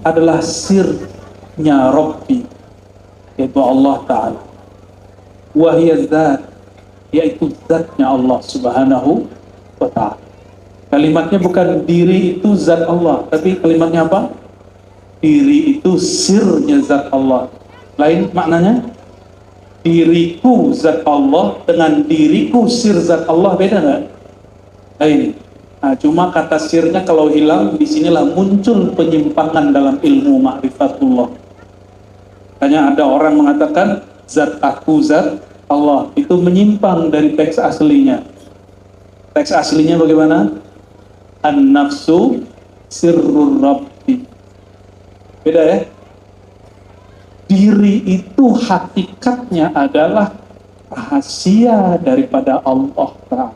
adalah sirnya Rabbi, yaitu Allah Ta'ala. Wahiyaz zat, yaitu zatnya Allah Subhanahu wa Ta'ala. Kalimatnya bukan diri itu zat Allah, tapi kalimatnya apa? Diri itu sirnya zat Allah. Lain maknanya? Diriku zat Allah dengan diriku sir zat Allah, beda nggak? Ini. Nah, cuma kata sirnya kalau hilang, disinilah muncul penyimpangan dalam ilmu ma'rifatullah. Hanya ada orang mengatakan zat aku, zat Allah, itu menyimpang dari teks aslinya. Teks aslinya bagaimana? An-nafsu sirrur rabbi. Beda ya? Diri itu hakikatnya adalah rahasia daripada Allah Ta'ala.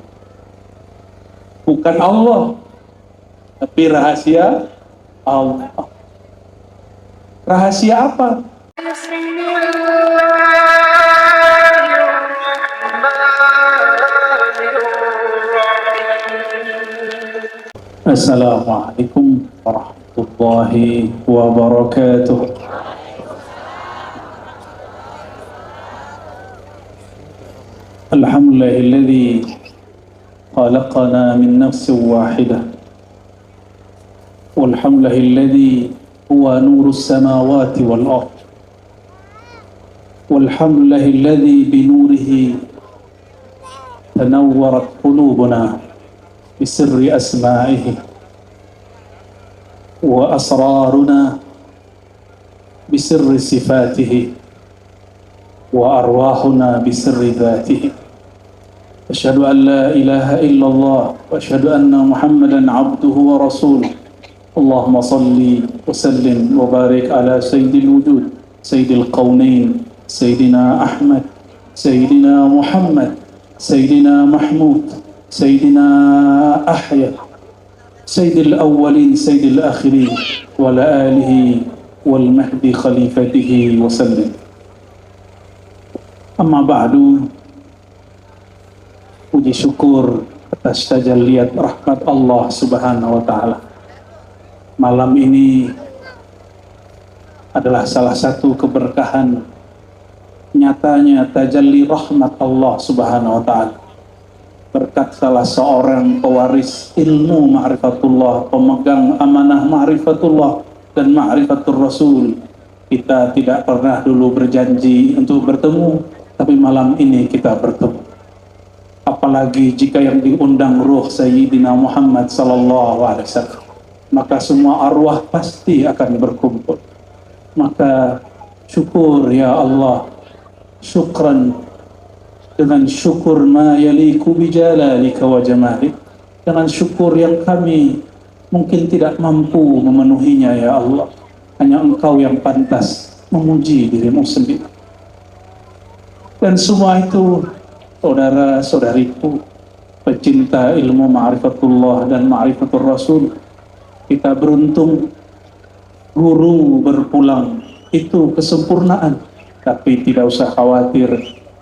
Bukan Allah, tapi rahasia Allah. Rahasia apa? Assalamualaikum warahmatullahi wabarakatuh. Alhamdulillahilladzi khalaqana min nafsin wahidah. Walhamdulillahilladzi huwa nurus samawati wal ardh. Walhamdulillahilladzi binurihi tanawwarat qulubuna bisirri asma'ihi wa asraruna bisirri sifatihi wa arwahuna bisirri dhatihi. Asyhadu an la ilaha illallah wa asyhadu anna Muhammadan abduhu wa rasuluh. Allahumma salli wa sallim wa barik ala sayyidil wujud, sayyidil qawnain, sayyidina Ahmad, sayyidina Muhammad, sayyidina Mahmud, sayyidina Ahya, sayyidil awwalin, sayyidil akhirin, wa ala alihi wal mahdi khalifatihi wa sallim. Amma ba'du, puji syukur atas tajalliyat rahmat Allah Subhanahu wa Ta'ala. Malam ini adalah salah satu keberkahan nyatanya tajalli rahmat Allah Subhanahu wa Ta'ala. Berkat salah seorang pewaris ilmu ma'rifatullah, pemegang amanah ma'rifatullah dan ma'rifatul Rasul, kita tidak pernah dulu berjanji untuk bertemu, tapi malam ini kita bertemu. Apalagi jika yang diundang ruh Sayyidina Muhammad sallallahu alaihi wasallam, maka semua arwah pasti akan berkumpul. Maka syukur ya Allah, syukran, dengan syukur ma yaliku bijalalika wa jamalik, dengan syukur yang kami mungkin tidak mampu memenuhinya ya Allah. Hanya Engkau yang pantas memuji dirimu sendiri. Dan semua itu, saudara-saudariku, pecinta ilmu ma'rifatullah dan ma'rifatul Rasul, kita beruntung guru berpulang itu kesempurnaan. Tapi tidak usah khawatir,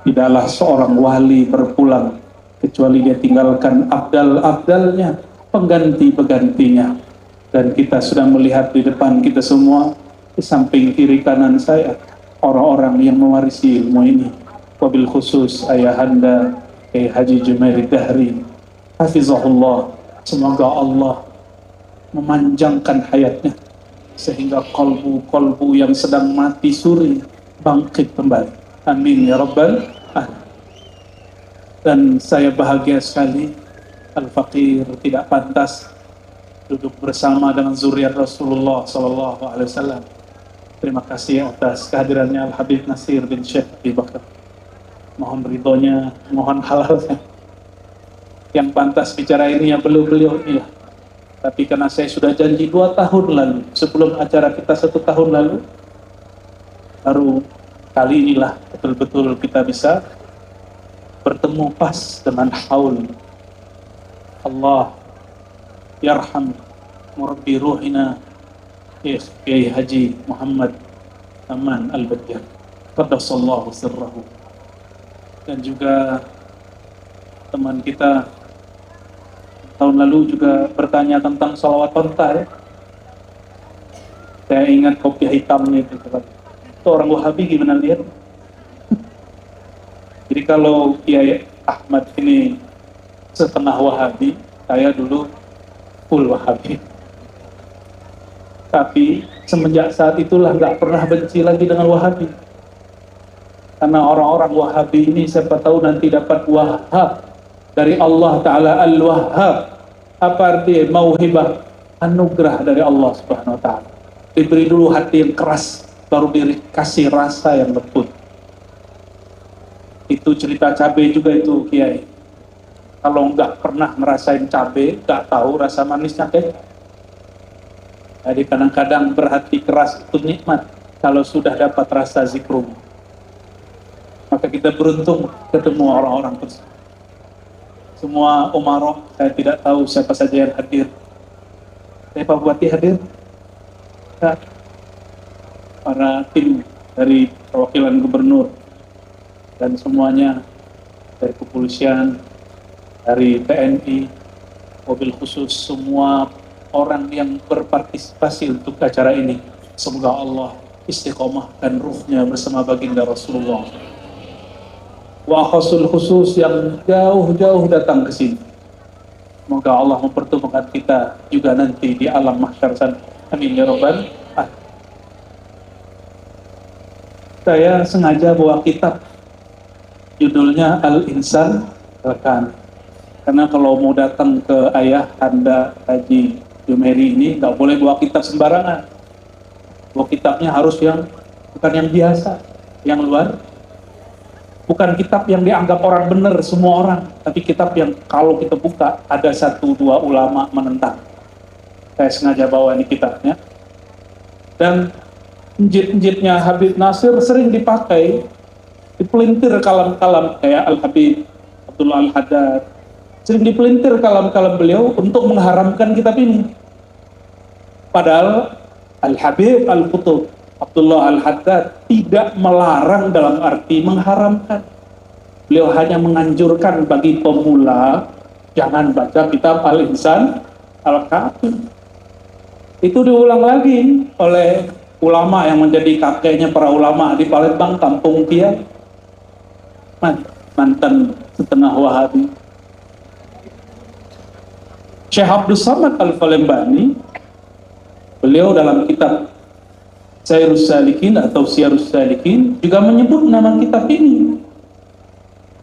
tidaklah seorang wali berpulang kecuali dia tinggalkan abdal-abdalnya, pengganti-penggantinya. Dan kita sudah melihat di depan kita semua, di samping kiri kanan saya, orang-orang yang mewarisi ilmu ini. Wabil khusus ayahanda Kiai Haji Jumair Dahri, hafizahullah, semoga Allah memanjangkan hayatnya sehingga kolbu-kolbu yang sedang mati suri bangkit kembali. Amin ya rabbal alamin. Dan saya bahagia sekali, Al-Faqir tidak pantas duduk bersama dengan zuriat Rasulullah sallallahu alaihi wasallam. Terima kasih atas kehadirannya Al-Habib Nasir bin Syekh Abi Bakar. Mohon ridhonya, mohon halalnya. Yang pantas bicara ini ya beliau-beliau inilah. Tapi karena saya sudah janji 2 tahun lalu, sebelum acara kita 1 tahun lalu, baru kali inilah betul-betul kita bisa bertemu pas dengan haul Allah yarham murabbi ruhina Kiai Haji Muhammad Aman Al-Badiyah qaddasallahu sirrahu. Dan juga teman kita tahun lalu juga bertanya tentang salawat onta ya. Saya ingat kopi hitamnya itu. Itu orang Wahabi gimana lihat? Jadi kalau Kiai Ahmad ini setengah Wahabi, saya dulu full Wahabi. Tapi semenjak saat itulah nggak pernah benci lagi dengan Wahabi. Karena orang-orang Wahabi ini siapa tahu nanti dapat wahab dari Allah Ta'ala. Al-Wahhab, apa artinya? Mauhibah, anugerah dari Allah Subhanahu Wa Ta'ala. Diberi dulu hati yang keras, baru dikasih rasa yang lembut. Itu cerita cabai juga itu, Kiai. Kalau nggak pernah ngerasain cabai, nggak tahu rasa manisnya kayak. Jadi kadang-kadang berhati keras itu nikmat kalau sudah dapat rasa zikrullah. Maka kita beruntung ketemu orang-orang tersebut. Semua umarok, saya tidak tahu siapa saja yang hadir. Saya Pak Bupati hadir? Ya. Para tim dari perwakilan gubernur dan semuanya dari kepolisian, dari TNI, mobil khusus, semua orang yang berpartisipasi untuk acara ini. Semoga Allah istiqomahkan ruhnya bersama baginda Rasulullah. Wa khusul khusus yang jauh-jauh datang ke sini. Semoga Allah mempertemukan kita juga nanti di alam mahsyar sana. Amin ya rabbal alamin. Saya sengaja bawa kitab judulnya Al-Insan Al-Kamil. Karena kalau mau datang ke ayah Anda Haji Jumeri ini nggak boleh bawa kitab sembarangan. Bawa kitabnya harus yang bukan yang biasa, yang luar. Bukan kitab yang dianggap orang benar semua orang, tapi kitab yang kalau kita buka ada 1-2 ulama menentang. Saya sengaja bawa ini kitabnya. Dan njit-njitnya Habib Nasir sering dipakai, dipelintir kalam-kalam kayak Al-Habib Abdullah Al-Haddad. Sering dipelintir kalam-kalam beliau untuk mengharamkan kitab ini. Padahal Al-Habib Al-Qutub Abdullah Al-Haddad tidak melarang dalam arti mengharamkan. Beliau hanya menganjurkan bagi pemula jangan baca kitab Al-Insan Al-Kamil. Itu diulang lagi oleh ulama yang menjadi kakeknya para ulama di Palembang, Kampung Tia, mantan setengah Wahabi. Syekh Abdul Samad Al-Falembani, beliau dalam kitab Syairus Salikin atau Syiarus Salikin juga menyebut nama kitab ini.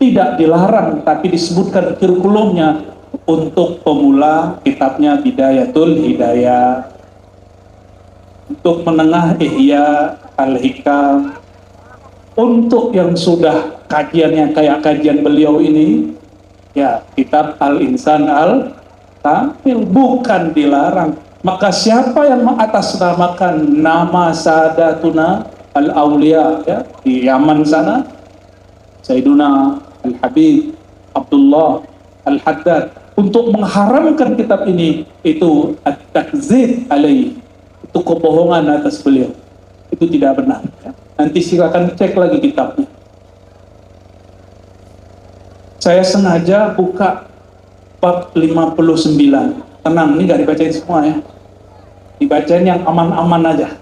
Tidak dilarang, tapi disebutkan kurikulumnya untuk pemula kitabnya Bidayatul Hidayah, untuk menengah Ihya Al-Hikam, untuk yang sudah kajiannya kayak kajian beliau ini, ya kitab Al-Insan Al-Kamil, bukan dilarang. Maka siapa yang mengatasnamakan nama Sadatuna Al-Auliya ya, di Yaman sana, Sayyiduna Al-Habib Abdullah Al-Haddad, untuk mengharamkan kitab ini, itu at-takzib alaih, itu kebohongan atas beliau. Itu tidak benar ya. Nanti silakan cek lagi kitabnya. Saya sengaja buka bab 59. Tenang, ini nggak dibacain semua ya. Dibacain yang aman-aman aja.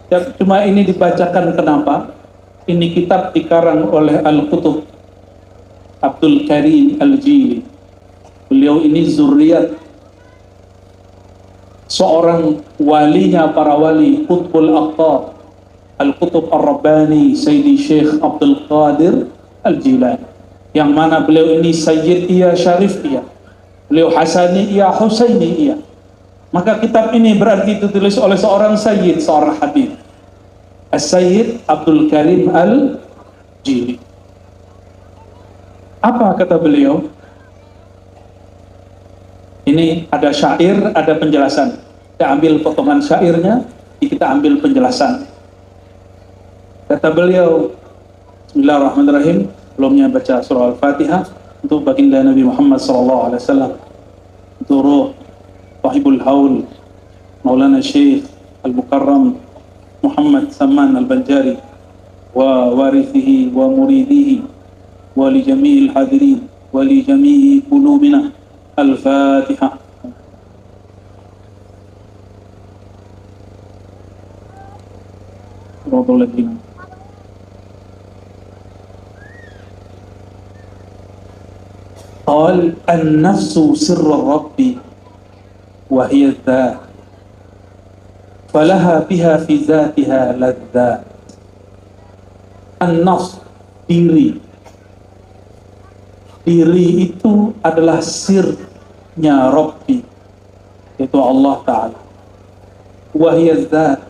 Ya, cuma ini dibacakan kenapa? Ini kitab dikarang oleh Al-Qutub Abdul Karim Al-Jili. Beliau ini zuriat seorang walinya para wali, Qutbul Aqtab, Al-Qutub Ar-Rabbani, Sayyidi Syekh Abdul Qadir Al-Jilani. Yang mana beliau ini Sayyid iya, Syarif iya. Beliau Hasani iya, Husaini iya. Maka kitab ini berarti ditulis oleh seorang Sayyid, seorang Habib, As-Sayyid Abdul Karim Al-Jili. Apa kata beliau? Ini ada syair, ada penjelasan. Kita ambil potongan syairnya, kita ambil penjelasan. Kata beliau, Bismillahirrahmanirrahim. Sebelumnya baca surah Al-Fatihah untuk baginda Nabi Muhammad SAW, untuk ruh Wahibul Haul Maulana Syekh Al-Mukarram Muhammad Saman Al-Banjari wa warithihi wa muridihi wa li jami'il hadirin wa li jami'i qulubina. Al-Fatihah. Siratal ladzina. Qal an-nafsu sirru rabbi wa hiya dzat falaha biha fi dzatiha ladzat. An-nafs, diri itu adalah sirnya Rabbi, yaitu Allah Ta'ala. Wa hiya dzat,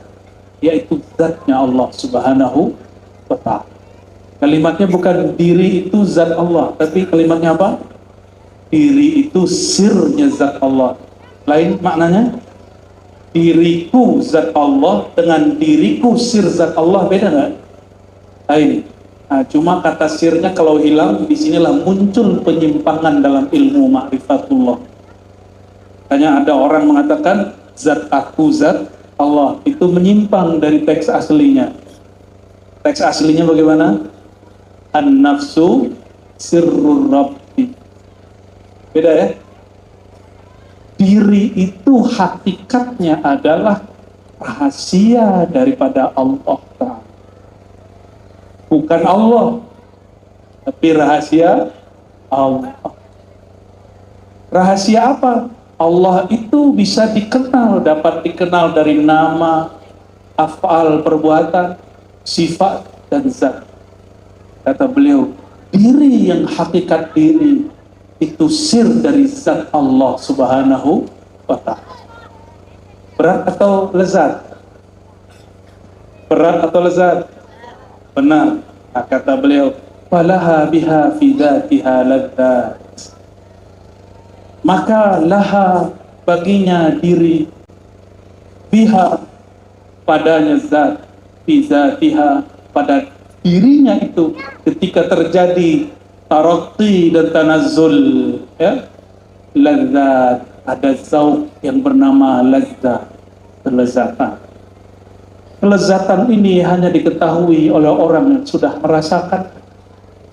yaitu zatnya Allah Subhanahu wa Ta'ala. Kalimatnya bukan diri itu zat Allah, tapi kalimatnya apa? Diri itu sirnya zat Allah. Lain maknanya? Diriku zat Allah dengan diriku sir zat Allah, beda nggak? Ini. Nah, cuma kata sirnya kalau hilang, disinilah muncul penyimpangan dalam ilmu ma'rifatullah. Hanya ada orang mengatakan zat aku, zat Allah, itu menyimpang dari teks aslinya. Teks aslinya bagaimana? An-nafsu sirrur rabbi. Beda ya? Diri itu hakikatnya adalah rahasia daripada Allah Ta'ala. Bukan Allah, tapi rahasia Allah. Rahasia apa? Allah itu bisa dikenal, dapat dikenal dari nama, af'al, perbuatan, sifat, dan zat. Kata beliau, diri yang hakikat diri itu sir dari zat Allah Subhanahu wa Ta'ala. Berat atau lezat? Berat atau lezat? Benar. Nah, kata beliau, falaha biha fi dzatiha ladzat. Maka laha, baginya diri, biha, padanya zat, fi dzatiha, pada dirinya itu ketika terjadi tarakki dan tanazzul, ya, ladzat, ada zauq yang bernama ladzat, kelezatan. Kelezatan ini hanya diketahui oleh orang yang sudah merasakan.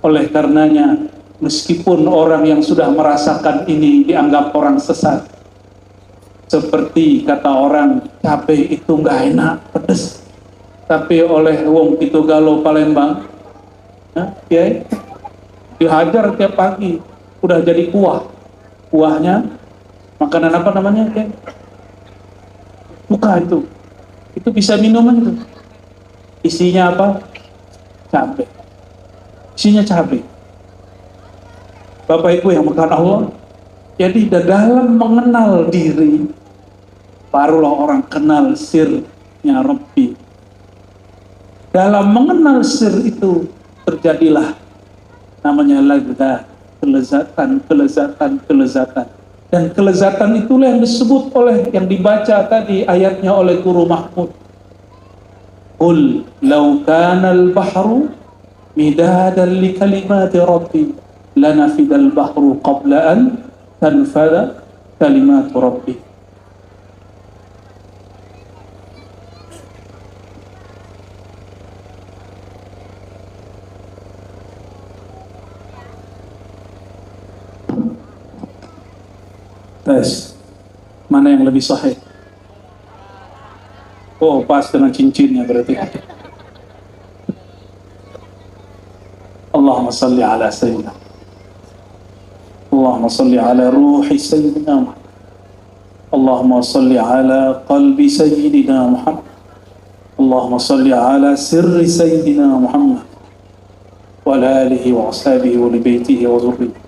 Oleh karenanya, meskipun orang yang sudah merasakan ini dianggap orang sesat, seperti kata orang, cabai itu nggak enak, pedes. Tapi oleh wong itu Galo Palembang, ya, dihajar tiap pagi, udah jadi kuah. Kuahnya, makanan apa namanya? Ya? Buka itu bisa minuman itu. Isinya apa? Cabai. Isinya cabai. Bapak Ibu yang bukan Allah, jadi dalam mengenal diri, barulah orang kenal sirnya Rabbi. Dalam mengenal sir itu terjadilah namanya ladzat, kelezatan. Dan kelezatan itulah yang disebut oleh, yang dibaca tadi ayatnya oleh Guru Mahmud. Qul law kana al-bahru midadan li kalimati rabbi lanafidal bahru qabla an tanfada kalimatu rabbi. Tes, mana yang lebih sahih? Oh, pas dengan cincinnya berarti. Allahumma salli ala sayyidina. Allahumma salli ala ruhi sayyidina Muhammad. Allahumma salli ala qalbi sayyidina Muhammad. Allahumma salli ala sirri sayyidina Muhammad. Wa ala alihi wa ashabihi wa li baitihi wa zurriyyatihi.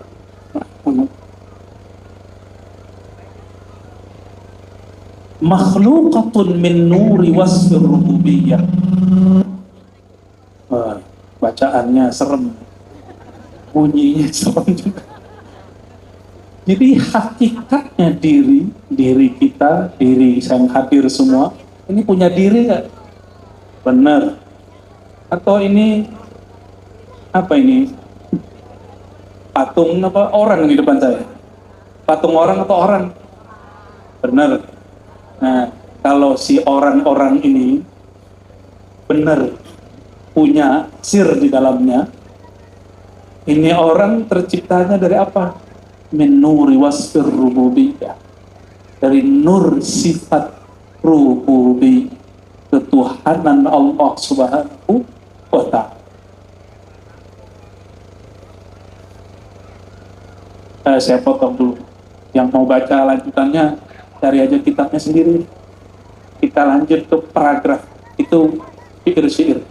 Makhluqatun min nuri wasfir rububiyah. Bacaannya serem, bunyinya serem juga. Jadi hakikatnya diri kita, diri yang hadir semua, ini punya diri nggak? Benar. Atau ini apa ini? Patung apa orang di depan saya? Patung orang atau orang? Benar. Nah, kalau si orang-orang ini benar punya sir di dalamnya, ini orang terciptanya dari apa? Min nuri wasfir rububiyah, dari nur sifat rububi, ketuhanan pertahanan Allah Subhanahu wa ta'ala. Saya potong dulu. Yang mau baca lanjutannya, cari aja kitabnya sendiri. Kita lanjut ke paragraf itu, syair-syair.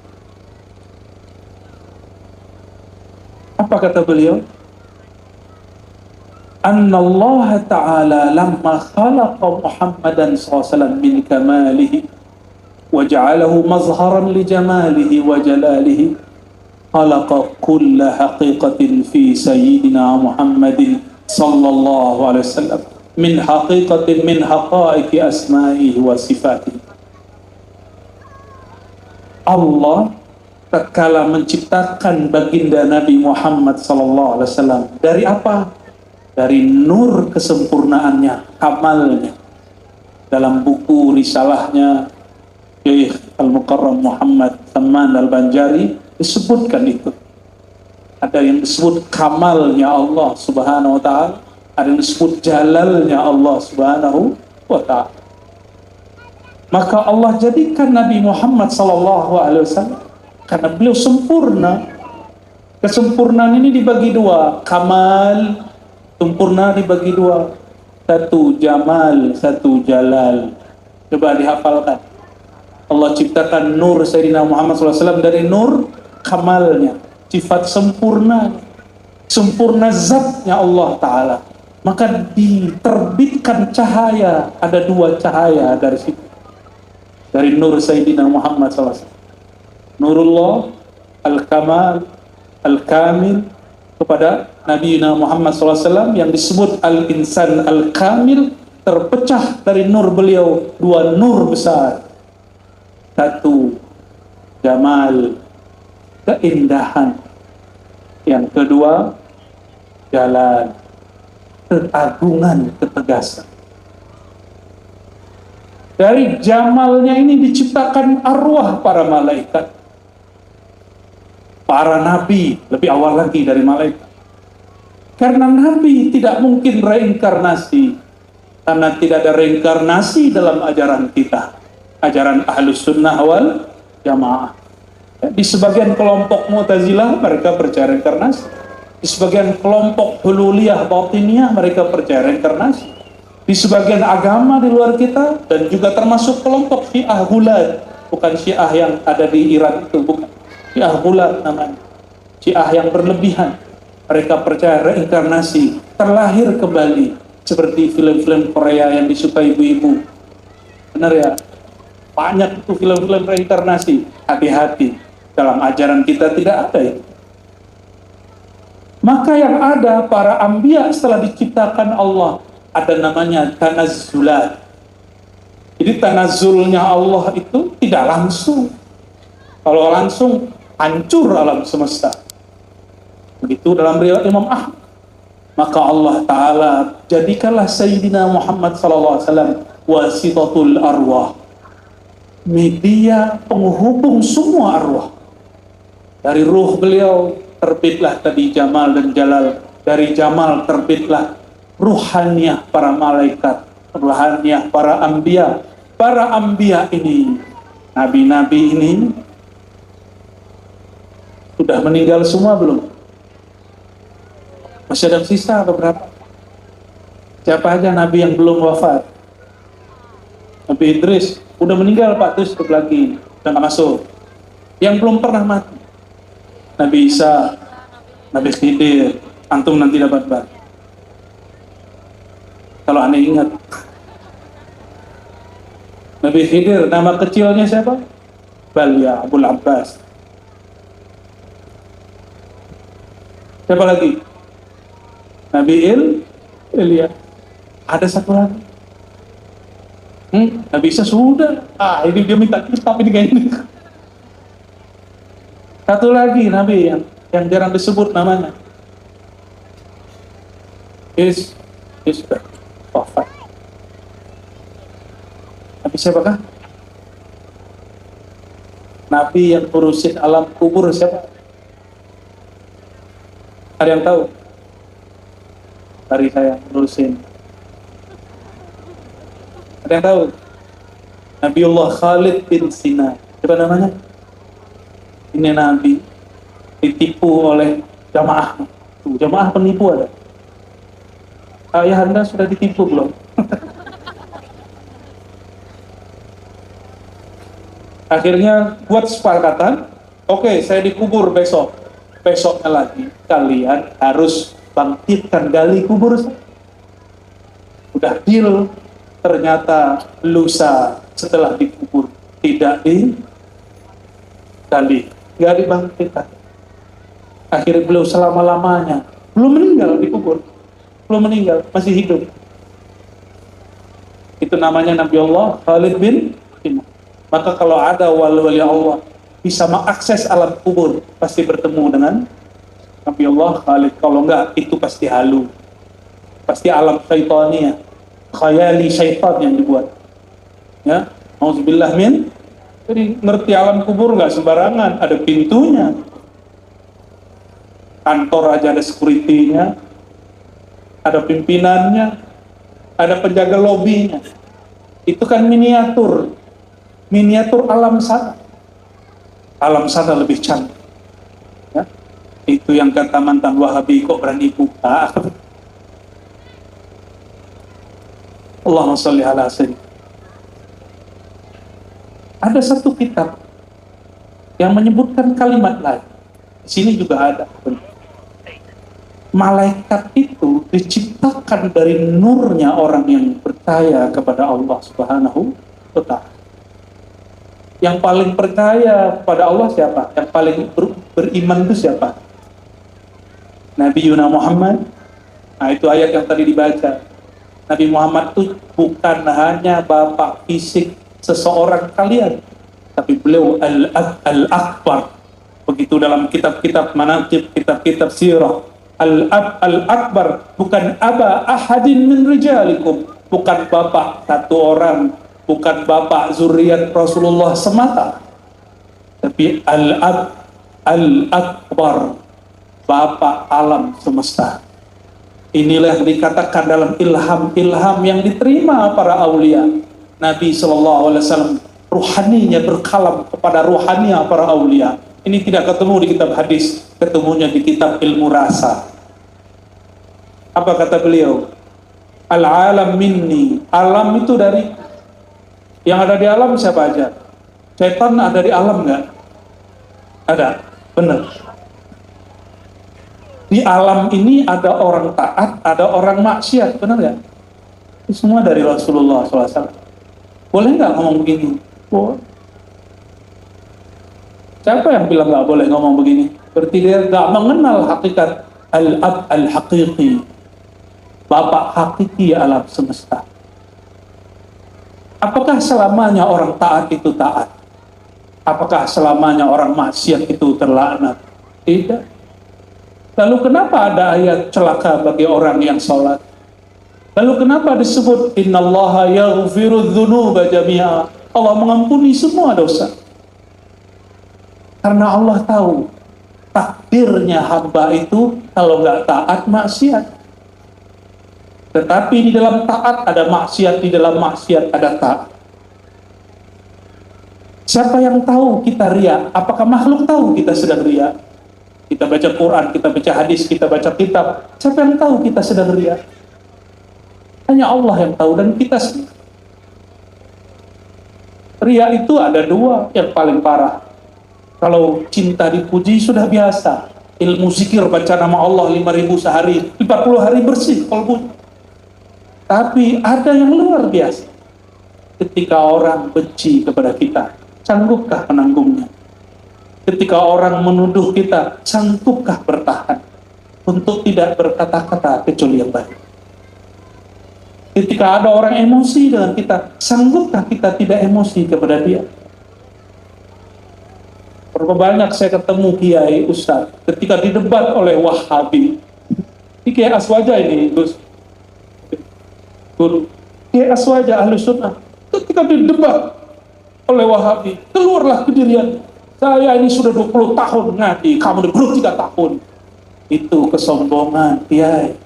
Apa kata beliau? Anna Allah Ta'ala lamma khalaqa Muhammadan SAW min kamalihi wa ja'alahu mazharan li jamalihi wa jalalihi khalaqa kulla haqiqatin fi sayyidina Muhammadin sallallahu alaihi wasallam min haqiqatin min haqaiqi asma'ihi wa sifatihi. Allah tatkala menciptakan baginda Nabi Muhammad sallallahu alaihi wasallam dari apa? Dari nur kesempurnaannya, kamalnya. Dalam buku risalahnya Syekh Al-Mukarram Muhammad Thamman Al-Banjari disebutkan itu. Ada yang disebut kamalnya Allah Subhanahu wa ta'ala, ada yang disebut jalalnya Allah Subhanahu wa ta'ala. Maka Allah jadikan Nabi Muhammad sallallahu alaihi wasallam karena beliau sempurna. Kesempurnaan ini dibagi dua, kamal sempurna dibagi dua, satu jamal, satu jalal. Coba dihafalkan. Allah ciptakan nur Sayyidina Muhammad SAW dari nur kamalnya, sifat sempurna, sempurna zatnya Allah Ta'ala. Maka diterbitkan cahaya, ada dua cahaya dari situ, dari nur Sayyidina Muhammad SAW. Nurullah Al-Kamal, Al-Kamil, kepada Nabi Muhammad SAW yang disebut Al-Insan Al-Kamil, terpecah dari nur beliau dua nur besar. Satu, jamal, keindahan. Yang kedua, jalal, keagungan, ketegasan. Dari jamalnya ini diciptakan arwah para malaikat. Para nabi lebih awal lagi dari malaikat. Karena nabi tidak mungkin reinkarnasi, karena tidak ada reinkarnasi dalam ajaran kita, ajaran Ahlus Sunnah wal Jamaah. Di sebagian kelompok Mu'tazilah mereka percaya reinkarnasi, di sebagian kelompok Hululiyah Batiniyah mereka percaya reinkarnasi, di sebagian agama di luar kita, dan juga termasuk kelompok Syiah Ghulat, bukan Syiah yang ada di Iran itu, bukan. Syiah Ghulat namanya, Syiah yang berlebihan. Mereka percaya reinkarnasi, terlahir kembali, seperti film-film Korea yang disukai ibu-ibu. Benar ya? Banyak itu film-film reinkarnasi. Hati-hati, dalam ajaran kita tidak ada itu. Maka yang ada, para anbiya setelah diciptakan Allah, ada namanya tanazzulat. Jadi tanazzulnya Allah itu tidak langsung. Kalau langsung, hancur alam semesta. Begitu dalam riwayat Imam Ahmad. Maka Allah Ta'ala jadikanlah Sayyidina Muhammad SAW wasitatul arwah, media penghubung semua arwah. Dari ruh beliau terbitlah tadi jamal dan jalal. Dari jamal terbitlah ruhaniyah para malaikat, ruhaniyah para anbiya. Para anbiya ini, nabi-nabi ini sudah meninggal semua belum? Masih ada sisa beberapa. Siapa aja nabi yang belum wafat? Nabi Idris udah meninggal Pak, terus lagi udah nggak masuk. Yang belum pernah mati, Nabi Isa, Nabi Khidir, antum nanti dapat Pak. Kalau aneh ingat, Nabi Khidir nama kecilnya siapa? Balya Abul Abbas. Siapa lagi? Nabi Ilyas. Ada satu lagi. Nabi Isa sudah. Ini dia minta kitab ini kayaknya. Satu lagi Nabi yang jarang disebut namanya. Sudah wafat. Nabi siapakah? Nabi yang urusin alam kubur siapa? Ada yang tahu? Hari saya urusin. Ada yang tahu? Nabiullah Khalid bin Sinan. Apa namanya? Ini Nabi ditipu oleh jamaah. Tuh, jamaah penipu ada. Ayah Anda sudah ditipu belum? Akhirnya buat sepakatan, oke, saya dikubur besok. Besoknya lagi kalian harus bangkitkan gali kubur. Udah deal, ternyata lusa setelah dikubur tidak digali, nggak dibangkitkan. Akhirnya beliau selama-lamanya belum meninggal dikubur, belum meninggal, masih hidup. Itu namanya Nabi Allah Khalid bin Imam. Maka kalau ada wali-wali Allah bisa mengakses alam kubur, pasti bertemu dengan Nabi Allah Khalid. Kalau enggak, itu pasti halu, pasti alam syaitania, khayali syaitan yang dibuat. Ya, auzubillah min. Jadi ngerti alam kubur nggak sembarangan, ada pintunya. Kantor aja ada security-nya, ada pimpinannya, ada penjaga lobinya. Itu kan miniatur alam sana. Alam sana lebih cantik. Ya? Itu yang kata mantan Wahabi, kok berani buka. Allahumma sholli ala sayyidina. Ada satu kitab yang menyebutkan kalimat lain. Di sini juga ada. Malaikat itu diciptakan dari nurnya orang yang percaya kepada Allah Subhanahu wa ta'ala. Yang paling percaya pada Allah siapa? Yang paling beriman itu siapa? Nabi Yuna Muhammad. Nah, itu ayat yang tadi dibaca. Nabi Muhammad itu bukan hanya bapak fisik seseorang kalian, tapi beliau al-akbar. Begitu dalam kitab-kitab manaqib, kitab-kitab sirah. Al-akbar, bukan aba ahadin min rijalikum, bukan bapak satu orang, bukan bapak zuriat Rasulullah semata, tapi al-akbar, bapak alam semesta. Inilah yang dikatakan dalam ilham yang diterima para aulia. Nabi SAW ruhaninya berkalam kepada ruhaninya para aulia. Ini tidak ketemu di kitab hadis, ketemunya di kitab ilmu rasa. Apa kata beliau? Al-alam minni, alam itu dari, yang ada di alam siapa aja? Setan ada di alam nggak? Ada, benar. Di alam ini ada orang taat, ada orang maksiat, benar nggak? Itu semua dari Rasulullah SAW. Boleh nggak ngomong begini? Boleh. Siapa yang bilang nggak boleh ngomong begini? Berarti dia nggak mengenal hakikat al-ab al-haqiqi, bapak hakiki alam semesta. Apakah selamanya orang taat itu taat? Apakah selamanya orang maksiat itu terlaknat? Tidak. Lalu kenapa ada ayat celaka bagi orang yang sholat? Lalu kenapa disebut innallaha yaghfiru dzunuba jami'a? Allah mengampuni semua dosa. Karena Allah tahu takdirnya hamba itu kalau nggak taat maksiat. Tetapi di dalam taat ada maksiat, di dalam maksiat ada taat. Siapa yang tahu kita riya? Apakah makhluk tahu kita sedang riya? Kita baca Quran, kita baca hadis, kita baca kitab. Siapa yang tahu kita sedang riya? Hanya Allah yang tahu dan kita sendiri. Riya itu ada dua yang paling parah. Kalau cinta dipuji sudah biasa. Ilmu zikir baca nama Allah 5.000 sehari, 40 hari bersih kalbu. Tapi ada yang luar biasa. Ketika orang benci kepada kita, sanggupkah menanggungnya? Ketika orang menuduh kita, sanggupkah bertahan untuk tidak berkata-kata kecuali yang baik? Ketika ada orang emosi dengan kita, sanggupkah kita tidak emosi kepada dia? Berapa banyak saya ketemu kiai ustaz ketika didebat oleh Wahabi. Ini kiai Aswaja ini, Gus. Guru. Kiai Aswaja ahli sunnah. Ketika didebat oleh Wahabi, keluarlah kedirian. Saya ini sudah 20 tahun ngaji, kamu udah 23 tahun. Itu kesombongan, kiai.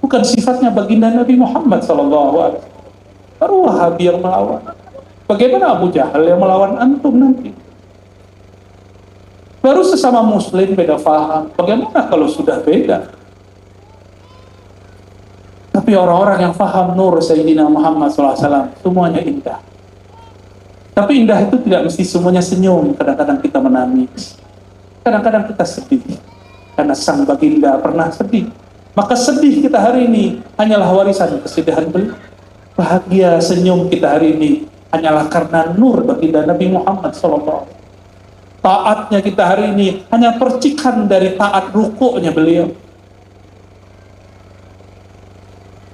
Bukan sifatnya baginda Nabi Muhammad SAW. Baru Wahabi yang melawan. Bagaimana Abu Jahal yang melawan antum nanti? Baru sesama muslim beda faham. Bagaimana kalau sudah beda? Tapi orang-orang yang faham nur Sayyidina Muhammad SAW, semuanya indah. Tapi indah itu tidak mesti semuanya senyum. Kadang-kadang kita menangis. Kadang-kadang kita sedih. Karena sang baginda pernah sedih. Maka sedih kita hari ini hanyalah warisan kesedihan beliau. Bahagia senyum kita hari ini hanyalah karena nur baginda Nabi Muhammad SAW. Taatnya kita hari ini hanya percikan dari taat rukuknya beliau.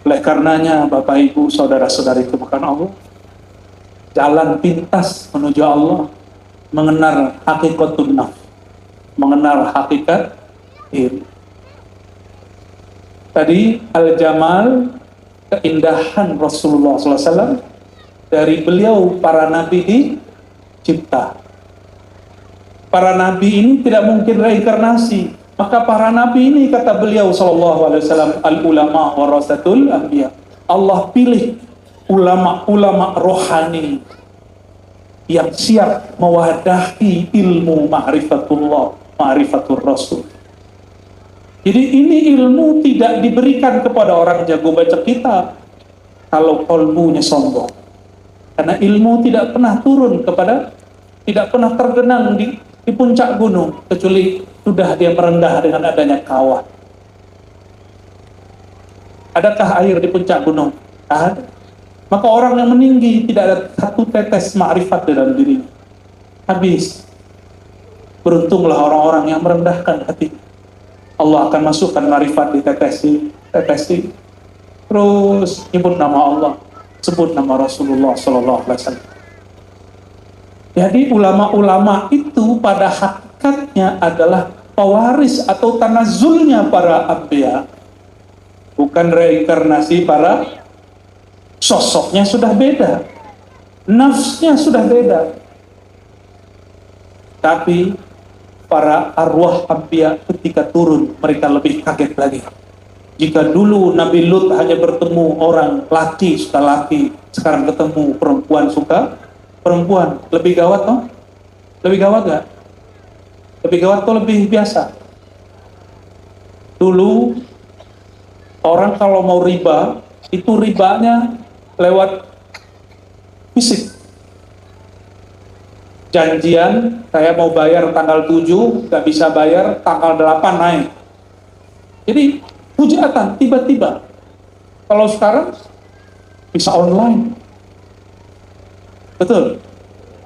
Oleh karenanya Bapak Ibu saudara-saudari kebaikan Allah, jalan pintas menuju Allah, mengenal hakikatun nafs, mengenal hakikat diri. Tadi al-jamal, keindahan Rasulullah SAW, dari beliau para nabi dicipta. Para nabi ini tidak mungkin reinkarnasi. Maka para nabi ini, kata beliau SAW, al-ulama warasatul anbiya. Allah pilih ulama-ulama rohani yang siap mewadahi ilmu ma'rifatullah, ma'rifatul Rasul. Jadi ini ilmu tidak diberikan kepada orang jago baca kitab kalau kolbunya sombong. Karena ilmu tidak pernah turun kepada, tidak pernah tergenang di puncak gunung, kecuali sudah dia merendah dengan adanya kawah. Adakah air di puncak gunung? Ada. Maka orang yang meninggi tidak ada satu tetes ma'rifat dalam dirinya. Habis. Beruntunglah orang-orang yang merendahkan hati. Allah akan masukkan ma'rifat di tetesi. Terus nyebut nama Allah, sebut nama Rasulullah SAW. Jadi ulama-ulama itu pada hakikatnya adalah pewaris atau tanazulnya para anbiya. Bukan reinkarnasi para, sosoknya sudah beda, nafsnya sudah beda. Tapi para arwah anbiya ketika turun, mereka lebih kaget lagi. Jika dulu Nabi Lut hanya bertemu orang laki suka laki, sekarang ketemu perempuan suka perempuan. Lebih gawat toh? Lebih gawat gak? Lebih gawat atau lebih biasa? Dulu orang kalau mau riba, itu ribanya lewat fisik. Janjian, saya mau bayar tanggal 7, gak bisa bayar, tanggal 8 naik. Jadi hujatan tiba-tiba. Kalau sekarang bisa online. Betul.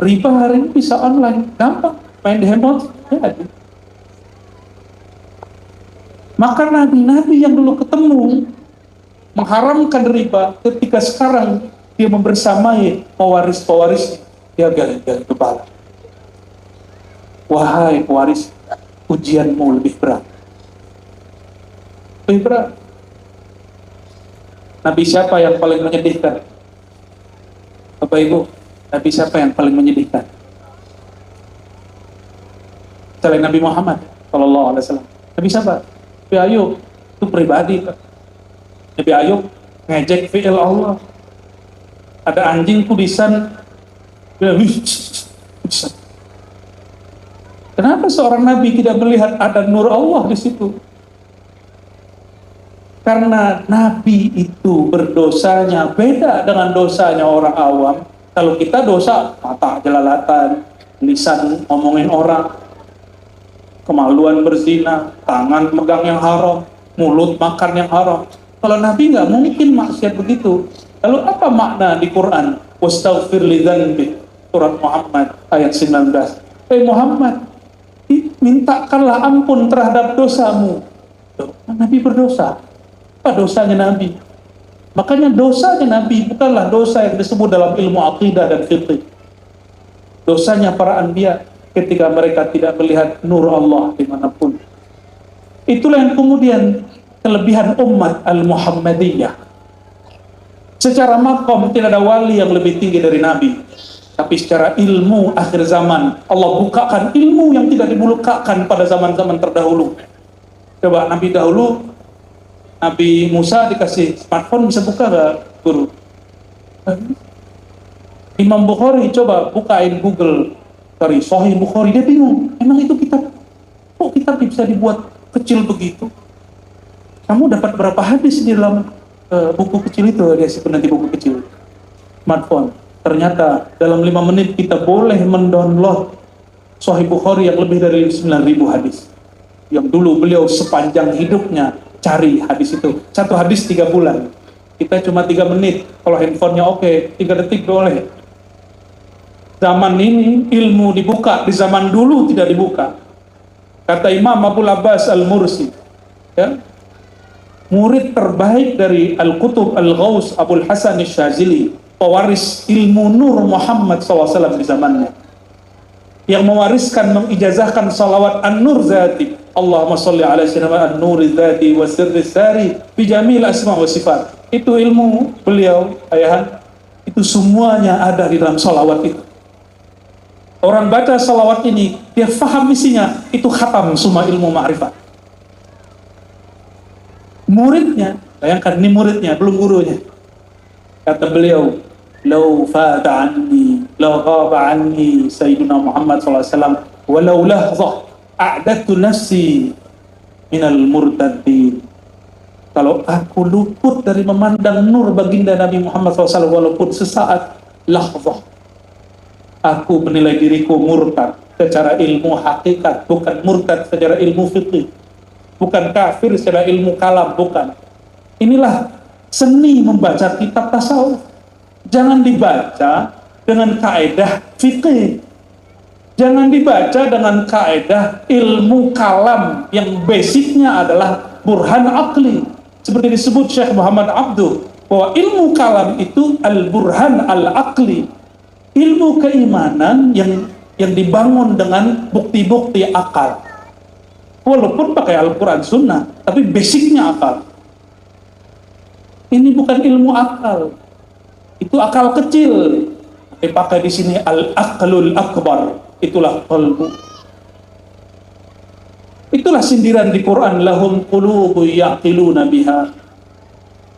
Riba hari ini bisa online, gampang. Main di handphone, jadi. Maka nabi-nabi yang dulu ketemu mengharamkan riba, ketika sekarang dia membersamai pewaris-pewaris, dia gali-gali kepala. Wahai pewaris, ujianmu lebih berat. Lebih berat. Nabi siapa yang paling menyedihkan? Bapak Ibu, Nabi siapa yang paling menyedihkan? Selain Nabi Muhammad SAW. Nabi siapa? Nabi Ayub. Itu pribadi, Pak. Nabi Ayub ngejek fi'il Allah. Ada anjing kudisan. Kenapa seorang Nabi tidak melihat ada nur Allah di situ? Karena Nabi itu berdosanya beda dengan dosanya orang awam. Kalau kita dosa, mata jelalatan, lisan ngomongin orang, kemaluan berzina, tangan megang yang haram, mulut makan yang haram. Kalau Nabi nggak mungkin maksiat begitu. Lalu apa makna di Quran? Wastaghfir li dzanbi, surat Muhammad ayat 19. Muhammad, mintakanlah ampun terhadap dosamu. Nabi berdosa. Apa dosanya Nabi? Makanya dosanya Nabi bukanlah dosa yang disebut dalam ilmu aqidah dan fiqh. Dosanya para anbiya ketika mereka tidak melihat nur Allah dimanapun. Itulah yang kemudian kelebihan umat al-Muhammadiyah. Secara makom tidak ada wali yang lebih tinggi dari Nabi. Tapi secara ilmu akhir zaman, Allah bukakan ilmu yang tidak dibukakan pada zaman-zaman terdahulu. Coba Nabi dahulu, Nabi Musa dikasih smartphone, bisa buka nggak guru? Imam Bukhari coba bukain Google, Sahih Bukhari, dia bingung. Emang itu kitab, kok kitab bisa dibuat kecil begitu? Kamu dapat berapa hadis di dalam buku kecil itu? Dia simpan nanti buku kecil, smartphone. Ternyata dalam 5 menit kita boleh mendownload Sahih Bukhari yang lebih dari 9.000 hadis. Yang dulu beliau sepanjang hidupnya cari hadis itu. Satu hadis 3 bulan. Kita cuma 3 menit. Kalau handphonenya oke, 3 detik boleh. Zaman ini ilmu dibuka, di zaman dulu tidak dibuka. Kata Imam Abul Abbas Al-Mursi, ya, murid terbaik dari Al-Qutub Al-Ghaus Abul Hasan Syazili, pewaris ilmu Nur Muhammad SAW di zamannya, yang mewariskan, mengijazahkan salawat An-Nur Zati, Allahumma salli ala sayyidina An-Nur Zati wa sirri sari bijamil asma wa sifat. Itu ilmu beliau, ayahan. Itu semuanya ada di dalam salawat itu. Orang baca salawat ini, dia faham isinya, itu khatam semua ilmu ma'rifat. Muridnya, bayangkan ini muridnya, belum gurunya. Kata beliau, "Lau fata anni, lau ghaba anni Sayyidina Muhammad SAW, walau lahzah, a'dadtu nafsi minal murtadin." Kalau aku luput dari memandang nur baginda Nabi Muhammad SAW walaupun sesaat, lahzah, aku menilai diriku murtad secara ilmu hakikat, bukan murtad secara ilmu fikih, bukan kafir secara ilmu kalam, bukan. Inilah seni membaca kitab tasawuf. Jangan dibaca dengan kaedah fikih, jangan dibaca dengan kaedah ilmu kalam yang basicnya adalah burhan akli. Seperti disebut Syekh Muhammad Abduh, bahwa ilmu kalam itu al-burhan al-akli, ilmu keimanan yang dibangun dengan bukti-bukti akal. Walaupun pakai Al-Quran Sunnah, tapi basicnya akal. Ini bukan ilmu akal, itu akal kecil. Dipakai di sini al-aqlul akbar, itulah qalbu. Itulah sindiran di Quran, lahum qulubu yaqiluna biha.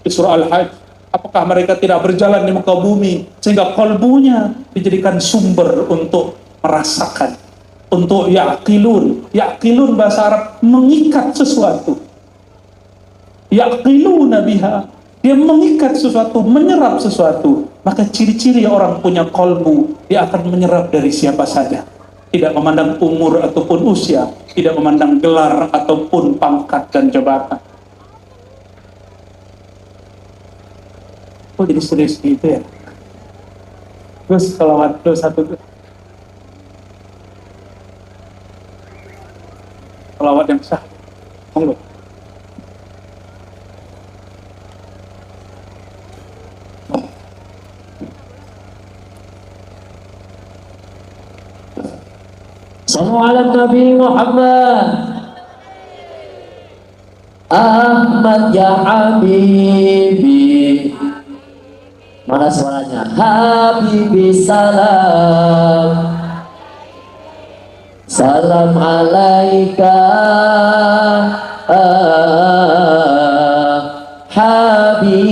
Di surah Al-Hajj, apakah mereka tidak berjalan di muka bumi sehingga kalbunya dijadikan sumber untuk merasakan, untuk yaqilun. Yaqilun bahasa Arab mengikat sesuatu. Yaqiluna biha, dia mengikat sesuatu, menyerap sesuatu. Maka ciri-ciri orang punya kalbu, dia akan menyerap dari siapa saja, tidak memandang umur ataupun usia, tidak memandang gelar ataupun pangkat dan jabatan. Oh, jadi serius gitu ya. Terus salawat dulu satu, salawat yang sah, monggo. Sallu ala Nabi Muhammad. Ahmad ya Habibi, mana suaranya? Habibi salam, salam alaika Habibi.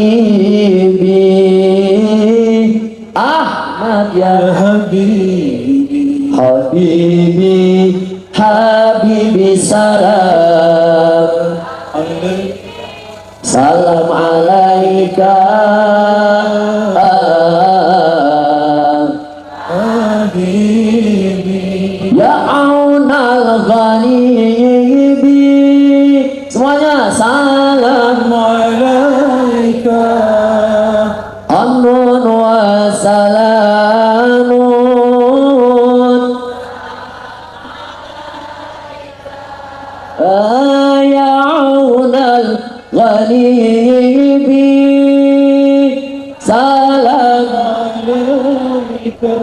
Ahmad ya Habibi, Habibi, Habibi salam, salam alaika Habibi, ya aunal ghanibi. Semuanya salam alaika, amun wa salamun, ya aunal ghanibi, salam alaika,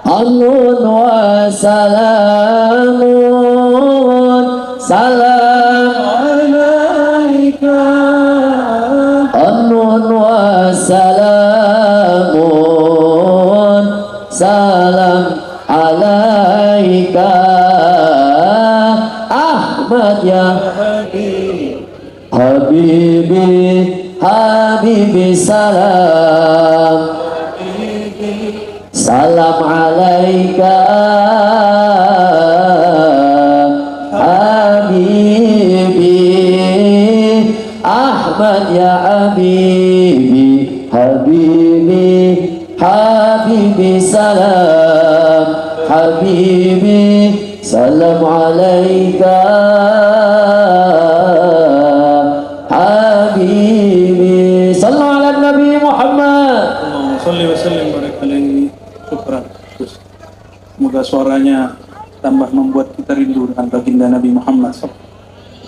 amun wa salamun, salam alaika, amun wa salamun, salam alaika. Ahmad ya Habib, Habibi salam salam alaika Habibi Ahmad ya Habibi Habibi Habibi salam Habibi salam alaika Habibi sallallahu ala Nabi Muhammad. Allahumma sholli wa sallim barik alaihi. Syukran. Semoga suaranya tambah membuat kita rindu dengan baginda Nabi Muhammad SAW.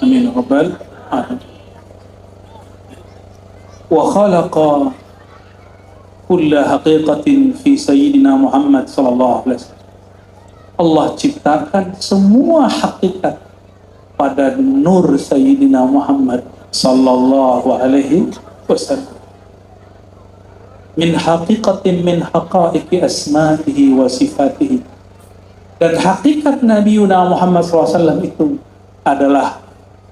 Amin rabbal alamin. Wa khalaqa kulla haqiqatin fi sayyidina Muhammad sallallahu alaihi wasallam. Allah ciptakan semua hakikat pada nur sayyidina Muhammad sallallahu alaihi wasallam. Min haqiqatin min haqaiqi asma'ihi wa sifatihi. Dan hakikat Nabi Muhammad SAW itu adalah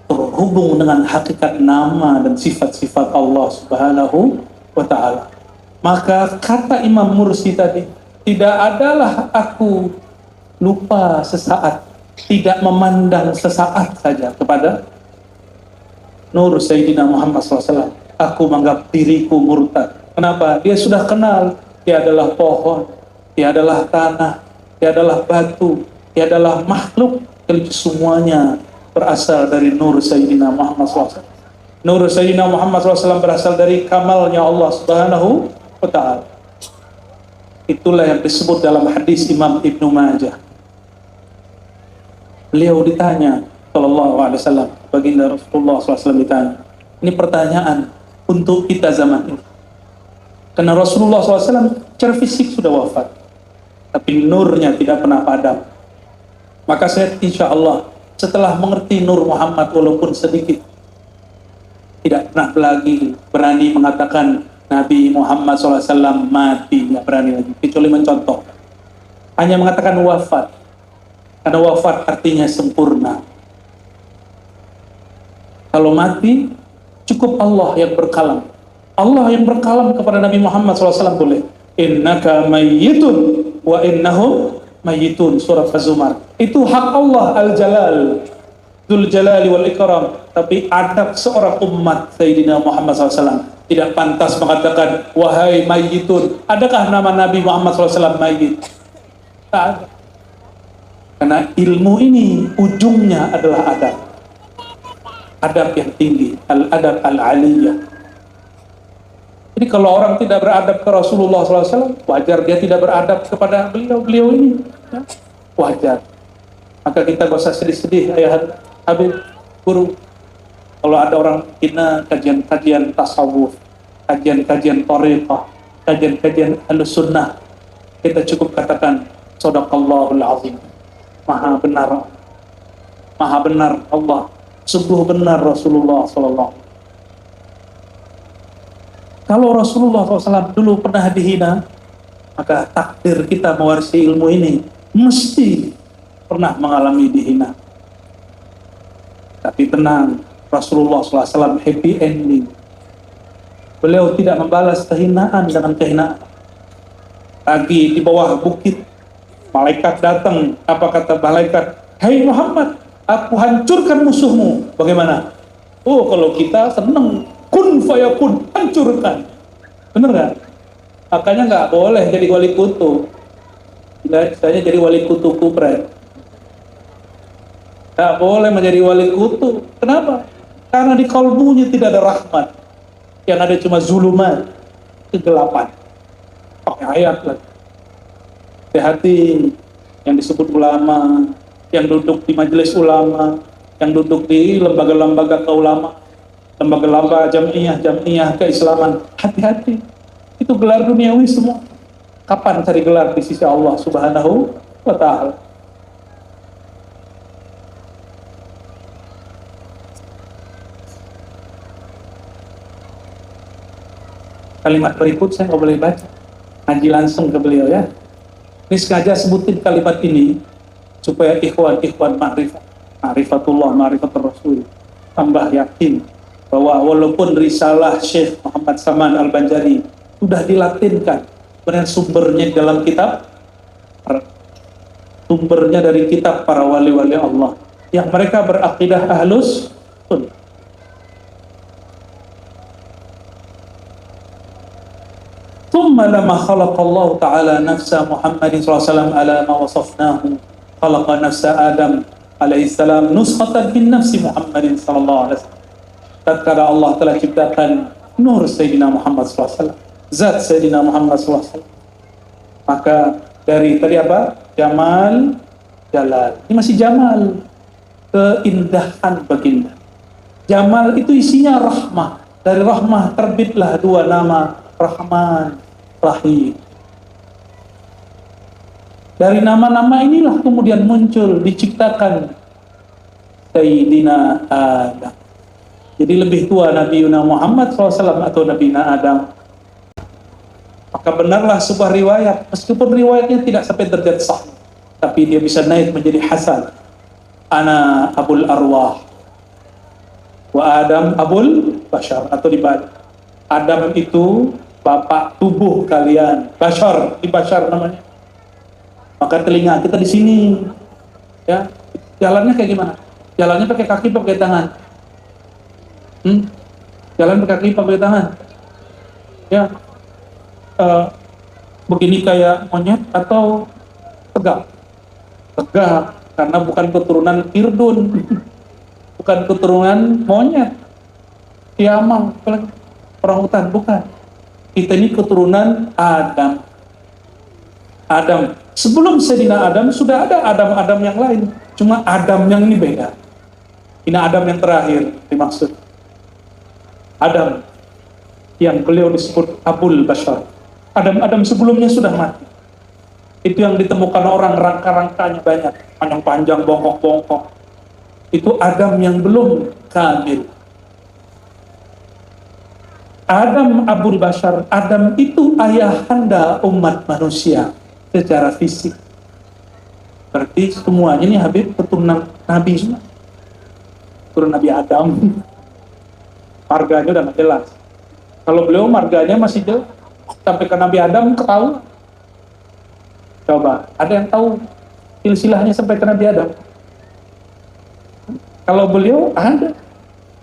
terhubung dengan hakikat nama dan sifat-sifat Allah Subhanahu wa ta'ala. Maka kata Imam Mursi tadi, tidak adalah aku lupa sesaat, tidak memandang sesaat saja kepada nur Sayyidina Muhammad SAW. Aku menganggap diriku murtad. Kenapa? Dia sudah kenal, dia adalah pohon, dia adalah tanah, dia adalah batu, dia adalah makhluk, semuanya berasal dari nur Sayyidina Muhammad SAW. Nur Sayyidina Muhammad SAW berasal dari kamalnya Allah Subhanahu wa ta'ala. Itulah yang disebut dalam hadis Imam Ibnu Majah. Beliau ditanya, sallallahu alaihi wasallam, baginda Rasulullah SAW ditanya. Ini pertanyaan untuk kita zaman ini. Karena Rasulullah SAW secara fisik sudah wafat, tapi nurnya tidak pernah padam. Maka saya insya Allah setelah mengerti nur Muhammad walaupun sedikit, tidak pernah lagi berani mengatakan Nabi Muhammad SAW mati, tidak berani lagi, kecuali mencontoh. Hanya mengatakan wafat, karena wafat artinya sempurna. Kalau mati, cukup Allah yang berkalam. Allah yang berkalam kepada Nabi Muhammad SAW boleh. Innaka mayyitun wa innahum mayyitun, surat Az-Zumar. Itu hak Allah Al-Jalal, Dzul Jalali wal Ikram. Tapi adab seorang umat Sayyidina Muhammad SAW tidak pantas mengatakan wahai mayyitun. Adakah nama Nabi Muhammad SAW mayyit? Tak ada. Karena ilmu ini ujungnya adalah adab. Adab yang tinggi, al-adab al-aliyah. Jadi kalau orang tidak beradab ke Rasulullah SAW, wajar dia tidak beradab kepada beliau ini. Ya, wajar. Maka kita gak usah sedih-sedih, ayah Habib, guru. Kalau ada orang hina kajian-kajian tasawuf, kajian-kajian thariqah, kajian-kajian Ahlussunnah, kita cukup katakan, Shadaqallahul Azim. Maha benar Allah, sungguh benar Rasulullah SAW. Kalau Rasulullah SAW dulu pernah dihina, maka takdir kita mewarisi ilmu ini mesti pernah mengalami dihina. Tapi tenang, Rasulullah SAW happy ending. Beliau tidak membalas kehinaan dengan kehinaan. Lagi di bawah bukit, malaikat datang. Apa kata malaikat? Hai Muhammad, aku hancurkan musuhmu. Bagaimana? Oh, kalau kita senang, kun fayakun, hancurkan. Bener gak? Makanya nggak boleh jadi wali kutu. Saya jadi wali kutu kupret. Nggak boleh menjadi wali kutu. Kenapa? Karena di kalbunya tidak ada rahmat. Yang ada cuma zuluman, kegelapan. Pakai ayat lagi. Hati-hati yang disebut ulama, yang duduk di majelis ulama, yang duduk di lembaga-lembaga keulama, lembaga-lembaga jamiah keislaman, hati-hati. Itu gelar duniawi semua. Kapan cari gelar di sisi Allah Subhanahu wa ta'ala? Kalimat berikut saya nggak boleh baca, ngaji langsung ke beliau ya. Ini sengaja sebutin kalimat ini supaya ikhwan ma'rifatullah, ma'rifatul Rasul tambah yakin bahwa walaupun risalah Syekh Muhammad Saman Al-Banjari sudah dilatinkan, kemudian sumbernya dalam kitab, sumbernya dari kitab para wali-wali Allah yang mereka berakidah ahlus sunnah. Thumma lama khalaqallahu ta'ala nafsa Muhammadin SAW ala ma wasafnahu khalaqa nafsa Adam alaihi salam nuskhatan min nafsi Muhammadin sallallahu alaihi wasallam. Tatkala Allah telah ciptakan nur Sayyidina Muhammad SAW, zat Sayyidina Muhammad SAW, maka dari tadi apa? Jamal, Jalal. Ini masih Jamal, keindahan baginda. Jamal itu isinya rahmah. Dari rahmah terbitlah dua nama, Rahman, Rahim. Dari nama-nama inilah kemudian muncul, diciptakan Sayyidina Adam. Jadi lebih tua Nabi Muhammad SAW atau Nabi Adam. Maka benarlah sebuah riwayat, meskipun riwayatnya tidak sampai derajat sahih, tapi dia bisa naik menjadi hasan. Ana Abul Arwah wa Adam Abul Bashar, atau dibalik, Adam itu bapak tubuh kalian, Bashar, di Bashar namanya. Maka telinga kita di sini, ya, jalannya kayak gimana? Jalannya pakai kaki, pakai tangan. Jalan pakai kaki, pakai tangan. Ya, begini kayak monyet atau tegak? Tegak, karena bukan keturunan Irdun, bukan keturunan monyet, Tiamang, orang hutan, bukan. Kita ini keturunan Adam. Adam. Sebelum Sayyidina Adam sudah ada Adam-Adam yang lain. Cuma Adam yang ini beda. Ini Adam yang terakhir dimaksud. Adam yang beliau disebut Abul Bashar. Adam sebelumnya sudah mati. Itu yang ditemukan orang, rangka-rangkanya banyak, panjang-panjang, bongkok-bongkok. Itu Adam yang belum kamil. Adam Abul Bashar, Adam itu ayahanda umat manusia secara fisik. Berarti semuanya ini Habib keturunan Nabi semua. Keturunan Nabi Adam. Marganya udah nggak jelas. Kalau beliau marganya masih jelas, sampai ke Nabi Adam ketahuan. Coba, ada yang tahu silsilahnya sampai ke Nabi Adam? Kalau beliau ada,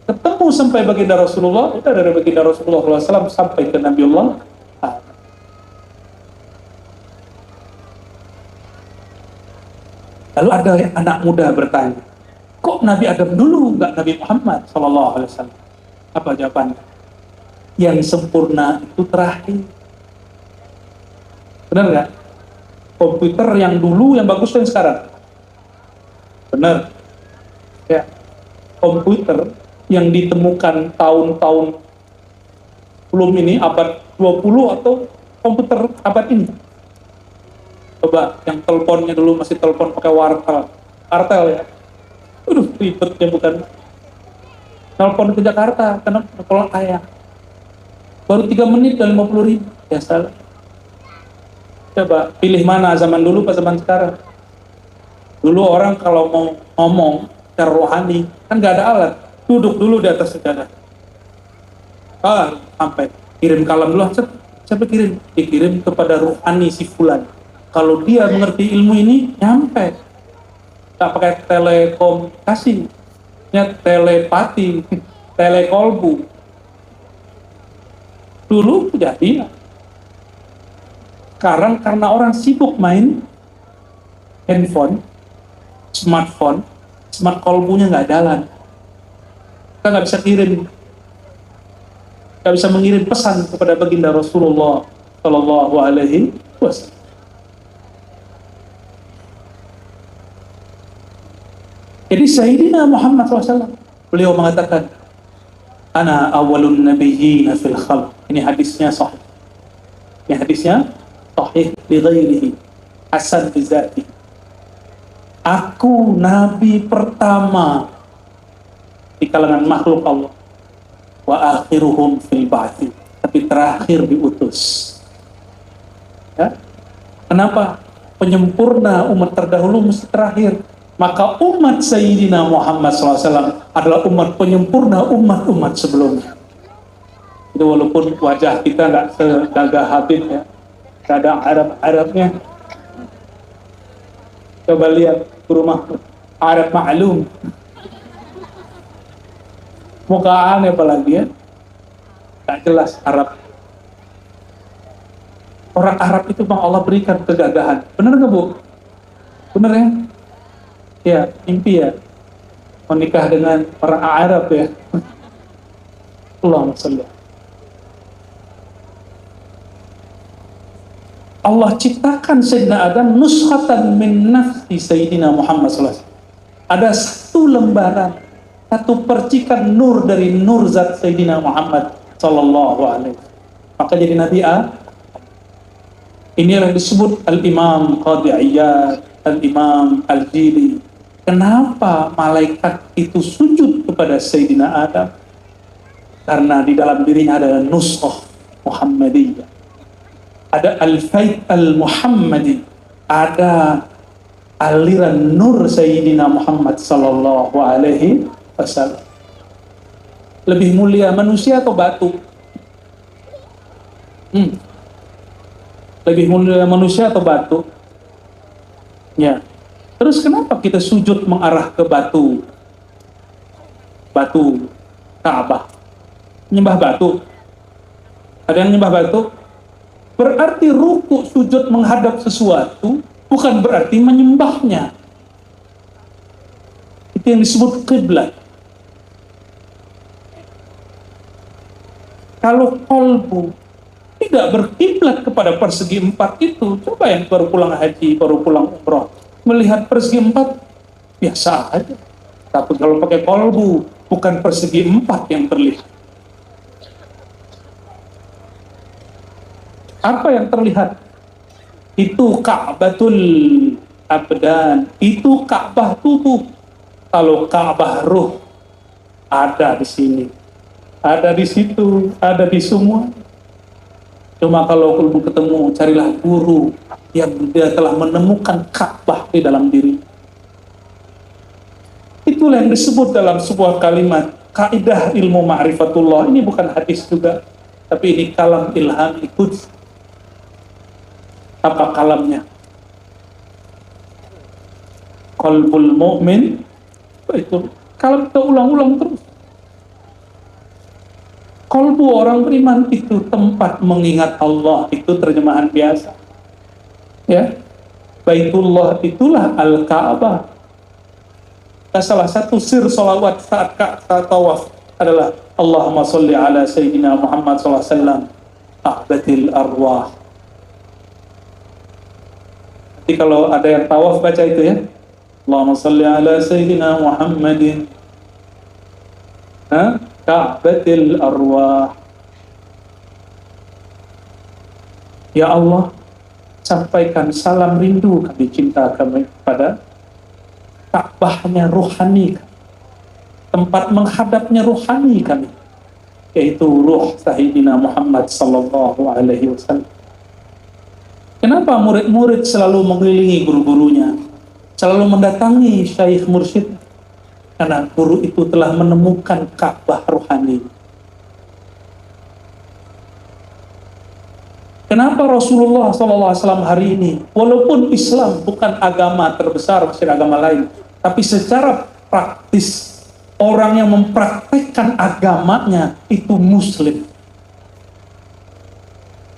ketemu sampai baginda Rasulullah, udah dari baginda Rasulullah SAW sampai ke Nabiullah Adam. Lalu ada anak muda bertanya, kok Nabi Adam dulu, nggak Nabi Muhammad SAW? Apa jawabannya? Yang sempurna itu terakhir. Benar nggak? Komputer yang dulu yang bagus dan sekarang. Benar. Ya. Komputer yang ditemukan tahun-tahun belum ini, abad 20 atau komputer abad ini. Coba yang teleponnya dulu masih telepon pakai wartel. Artel ya. Ribetnya bukan. Telepon ke Jakarta karena tolong ayah. Baru 3 menit dan 50.000. Ya salah. Coba pilih mana, zaman dulu pas zaman sekarang. Dulu orang kalau mau ngomong secara rohani kan nggak ada alat, duduk dulu di atas sejadah. Sampai kirim kalam dulu, siapa kirim? Dikirim kepada rohani si fulan. Kalau dia mengerti ilmu ini, nyampe. Tak pakai telekomunikasi, ya telepati, telekolbu. Dulu jadi. Sekarang karena orang sibuk main handphone, smartphone, smart kolbunya nggak jalan. Kita nggak bisa kirim, nggak bisa mengirim pesan kepada baginda Rasulullah Shallallahu Alaihi Wasallam. Jadi Sayyidina Muhammad SAW, beliau mengatakan, Ana awalun nabiyyin fil khalq. Ini hadisnya sahih. Ini hadisnya sahih li ghairihi, hasan bi dzati. Aku nabi pertama di kalangan makhluk Allah. Wa akhiruhum fil ba'thi. Tapi terakhir diutus. Ya? Kenapa? Penyempurna umat terdahulu mesti terakhir. Maka umat Sayyidina Muhammad SAW adalah umat penyempurna umat-umat sebelumnya. Itu walaupun wajah kita nggak segagah Habib ya, nggak ada Arab-Arabnya. Coba lihat ke rumah Arab maklum, muka aneh apalagi ya, nggak jelas Arab. Orang Arab itu Bang Allah berikan kegagahan. Bener nggak Bu? Bener ya? Ya, mimpi ya menikah dengan orang Arab ya. Allahumma sholli. Allah ciptakan Sayyidina Adam nuskhatan min nafsi Sayyidina Muhammad SAW. Ada satu lembaran, satu percikan nur dari nur zat Sayyidina Muhammad Sallallahu Alaihi Wasallam. Maka jadi Nabi Inilah yang disebut Al-Imam Qadhi Iyad, Al-Imam Al-Jili. Kenapa malaikat itu sujud kepada Sayyidina Adam? Karena di dalam dirinya ada nuskhah Muhammadiyah, ada al-faid al-Muhammadi, ada aliran nur Sayyidina Muhammad Sallallahu Alaihi Wasallam. Lebih mulia manusia atau batu? Lebih mulia manusia atau batu? Ya. Terus kenapa kita sujud mengarah ke batu? Batu Ka'bah. Nyembah batu. Ada yang nyembah batu? Berarti ruku sujud menghadap sesuatu bukan berarti menyembahnya. Itu yang disebut kiblat. Kalau kolbu tidak berkiblat kepada persegi empat itu, coba yang baru pulang haji, baru pulang umroh, melihat persegi empat biasa aja. Tapi kalau pakai kolbu, bukan persegi empat yang terlihat. Apa yang terlihat? Itu Ka'batul Abdan, itu Ka'bah tubuh. Kalau Ka'bah ruh ada di sini, ada di situ, ada di semua. Cuma kalau kamu ketemu, carilah guru yang dia telah menemukan Ka'bah di dalam diri. Itulah yang disebut dalam sebuah kalimat kaidah ilmu ma'rifatullah. Ini bukan hadis juga, tapi ini kalam ilham Quds. Apa kalamnya? Qalbul mu'min, itu kalam kita ulang-ulang terus. Qalbu orang beriman itu tempat mengingat Allah, itu terjemahan biasa. Ya, Baitullah itulah Al-Ka'bah. Nah, salah satu sir salawat saat tawaf adalah Allahumma sholli ala Sayyidina Muhammad SAW ahbatil arwah. Jadi kalau ada yang tawaf baca itu ya, Allahumma sholli ala Sayyidina Muhammadin Ka'batil arwah. Ya Allah, sampaikan salam rindu kami, cinta kami pada Ka'bahnya ruhani, tempat menghadapnya ruhani kami, yaitu ruh Sayyidina Muhammad Sallallahu Alaihi Wasallam. Kenapa murid-murid selalu mengelilingi guru-gurunya, selalu mendatangi syekh mursyid? Karena guru itu telah menemukan Ka'bah ruhani. Kenapa Rasulullah SAW hari ini, walaupun Islam bukan agama terbesar masih agama lain, tapi secara praktis orang yang mempraktekkan agamanya itu Muslim.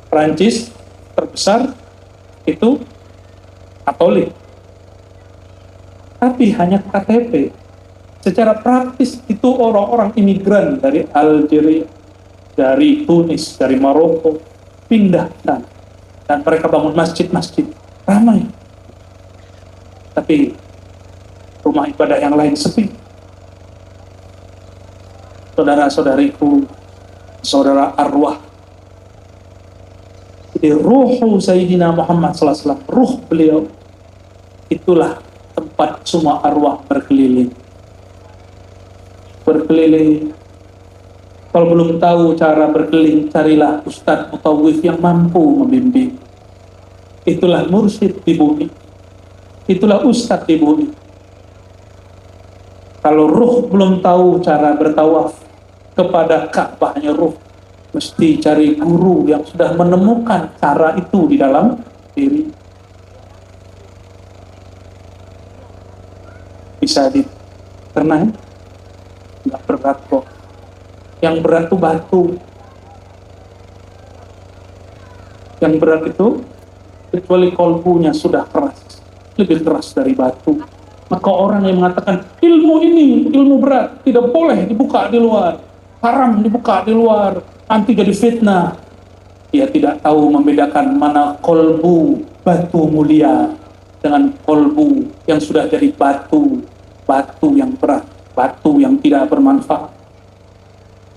Prancis terbesar itu Katolik, tapi hanya KTP. Secara praktis itu orang-orang imigran dari Algeria, dari Tunis, dari Maroko pindah dan mereka bangun masjid-masjid ramai. Tapi rumah ibadah yang lain sepi. Saudara-saudariku, saudara arwah. Jadi ruhu Sayyidina Muhammad SAW, ruh beliau, itulah tempat semua arwah berkeliling. Kalau belum tahu cara berkeliling, carilah ustadz mutawif yang mampu membimbing. Itulah mursyid di bumi, itulah ustadz di bumi. Kalau ruh belum tahu cara bertawaf kepada Ka'bahnya, ruh mesti cari guru yang sudah menemukan cara itu di dalam diri. Bisa karena nggak berat kok. Yang berat itu batu. Yang berat itu kecuali kolbunya sudah keras, lebih keras dari batu. Maka orang yang mengatakan ilmu ini ilmu berat, tidak boleh dibuka di luar, haram dibuka di luar, nanti jadi fitnah. Dia tidak tahu membedakan mana kolbu batu mulia dengan kolbu yang sudah jadi batu yang berat, batu yang tidak bermanfaat.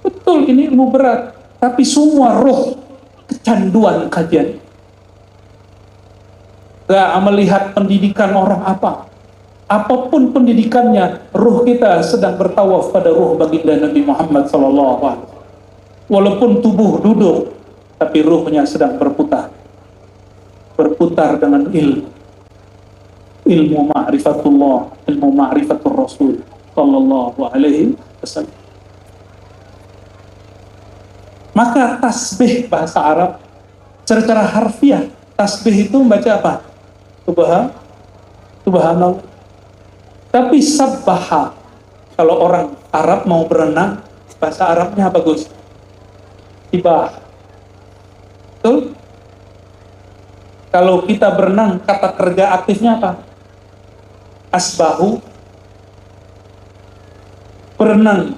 Betul, ini ilmu berat, tapi semua roh kecanduan kajian. Gak melihat pendidikan orang apa, apapun pendidikannya, ruh kita sedang bertawaf pada ruh baginda Nabi Muhammad SAW. Walaupun tubuh duduk, tapi ruhnya sedang berputar dengan ilmu ma'rifatullah, ilmu ma'rifatul Rasul sallallahu alaihi wasallam. Maka tasbih bahasa Arab secara harfiah, tasbih itu membaca apa? Subhanallah. Tapi sabbaha, kalau orang Arab mau berenang, bahasa Arabnya bagus. Tibah. Betul? Kalau kita berenang, kata kerja aktifnya apa? Asbahu. Berenang.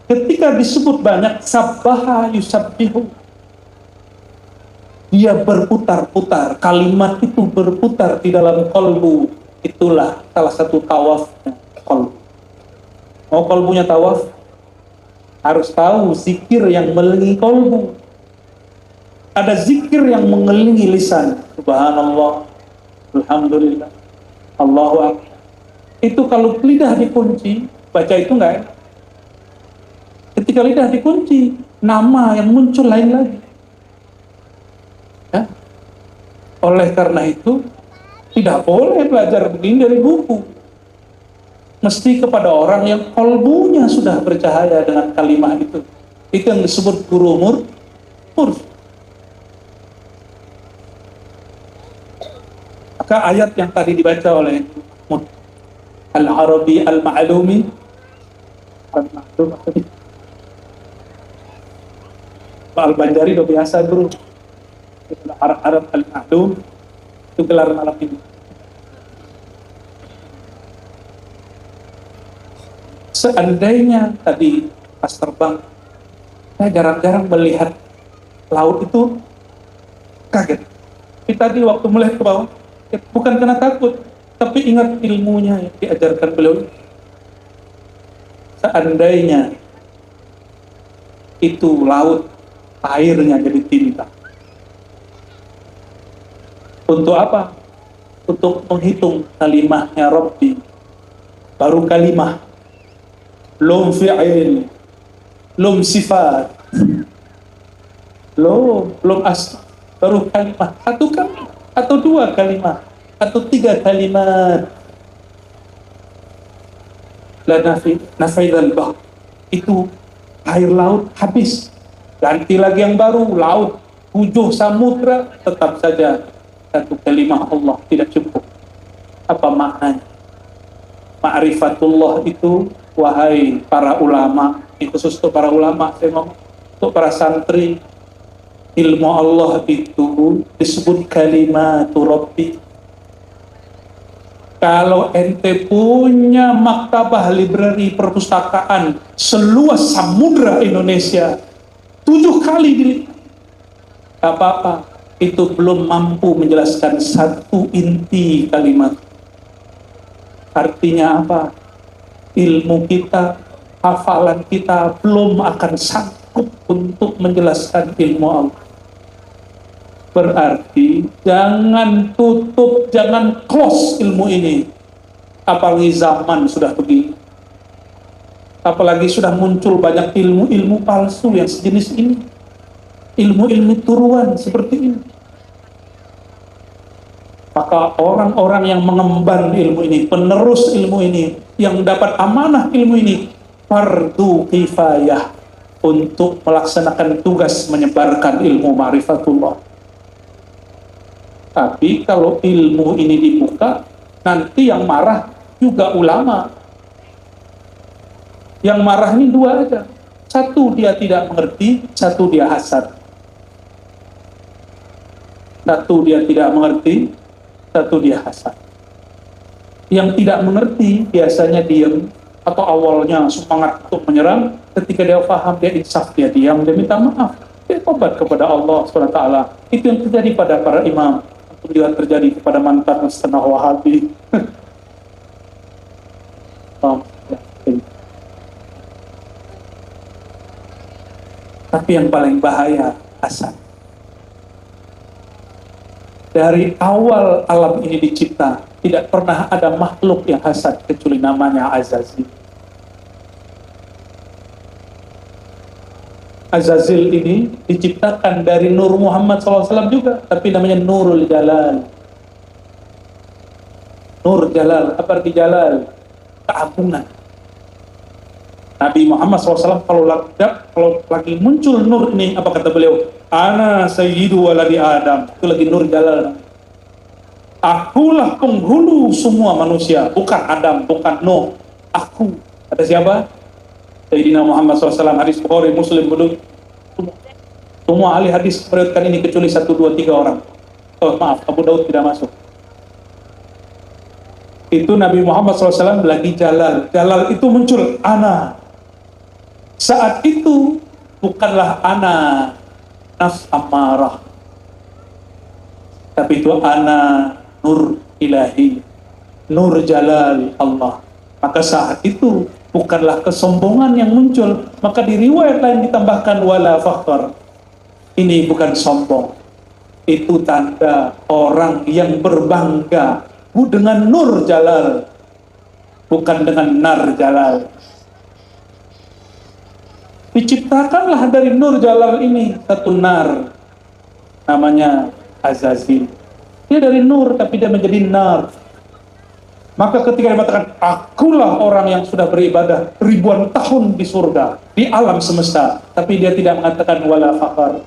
Ketika disebut banyak, sabbaha yusabbihu. Dia berputar-putar. Kalimat itu berputar di dalam kolbu. Itulah salah satu tawafnya kolbu. Mau kolbunya tawaf? Harus tahu zikir yang mengelilingi kolbu. Ada zikir yang mengelilingi lisan. Subhanallah, alhamdulillah, Allahu akbar. Itu kalau lidah dikunci, baca itu enggak ya? Ketika lidah dikunci, nama yang muncul lain lagi. Ya? Oleh karena itu, tidak boleh belajar begini dari buku. Mesti kepada orang yang kolbunya sudah bercahaya dengan kalimat itu. Itu yang disebut guru mursyid. Maka ayat yang tadi dibaca oleh Al-Arabi Al-Ma'lumi, Al-Banjari udah biasa guru. Arab Al-Ma'lum itu gelar malam ini. Seandainya tadi pas terbang, saya jarang-jarang melihat laut itu kaget. Tapi tadi waktu melihat ke bawah, bukan karena takut, tapi ingat ilmunya yang diajarkan beliau. Seandainya itu laut, airnya jadi tinta. Untuk apa? Untuk menghitung kalimahnya Rabbi. Baru kalimah. Lum fi'il. Lum sifat. Lum asma. Baru kalimah. Satu kalimat. Atau dua kalimat. Atau tiga kalimat. La nafaidal bah. Itu air laut habis. Ganti lagi yang baru. Laut. Ujung samudra. Tetap saja satu kalimah Allah tidak cukup. Apa maknanya? Ma'rifatullah itu, wahai para ulama, ini khusus untuk para ulama, saya ngomong, untuk para santri, ilmu Allah itu disebut kalimatu Rabbi. Kalau ente punya maktabah, library, perpustakaan seluas samudra Indonesia 7 kali dilipat, apa-apa, itu belum mampu menjelaskan satu inti kalimat. Artinya apa? Ilmu kita, hafalan kita belum akan sanggup untuk menjelaskan ilmu Allah. Berarti jangan tutup, jangan close ilmu ini. Apalagi zaman sudah begini. Apalagi sudah muncul banyak ilmu-ilmu palsu yang sejenis ini. Ilmu-ilmu turuan seperti ini. Maka orang-orang yang mengemban ilmu ini, penerus ilmu ini, yang dapat amanah ilmu ini fardu kifayah untuk melaksanakan tugas menyebarkan ilmu ma'rifatullah. Tapi kalau ilmu ini dibuka, nanti yang marah juga ulama. Yang marah ini dua aja. Satu, dia tidak mengerti. Satu, dia hasad. Satu, dia tidak mengerti. Satu, dia hasad. Yang tidak mengerti biasanya diam, atau awalnya semangat untuk menyerang. Ketika dia paham, dia insaf, dia diam, dia minta maaf, dia tobat kepada Allah SWT. Itu yang terjadi pada para imam, itu juga terjadi kepada mantan setengah Wahabi. Tapi yang paling bahaya hasad. Dari awal alam ini dicipta, tidak pernah ada makhluk yang hasad kecuali namanya Azazil. Azazil ini diciptakan dari Nur Muhammad SAW juga, tapi namanya Nurul Jalal. Nur Jalal, apa arti Jalal? Keagungan. Nabi Muhammad SAW kalau lagi muncul nur ini, apa kata beliau? Ana sayyidu waladi Adam. Itu lagi Nur Jalal. Akulah penghulu semua manusia, bukan Adam, bukan Nuh. Aku. Ada siapa? Sayyidina Muhammad SAW, hadis Bukhari, Muslim, semua ahli hadis meriwayatkan ini kecuali 1, 2, 3 orang. Oh maaf, Abu Daud tidak masuk. Itu Nabi Muhammad SAW lagi Jalal. Jalal itu muncul ana. Saat itu bukanlah ana nafs amarah, tapi itu ana nur ilahi, nur jalal Allah. Maka saat itu bukanlah kesombongan yang muncul, maka di riwayat lain ditambahkan wala fakhr. Ini bukan sombong, itu tanda orang yang berbangga dengan nur jalal, bukan dengan nar jalal. Diciptakanlah dari nur jalal ini satu nar, namanya Azazil. Dia dari nur tapi dia menjadi nar. Maka ketika dia mengatakan akulah orang yang sudah beribadah ribuan tahun di surga, di alam semesta, tapi dia tidak mengatakan wala fakhr.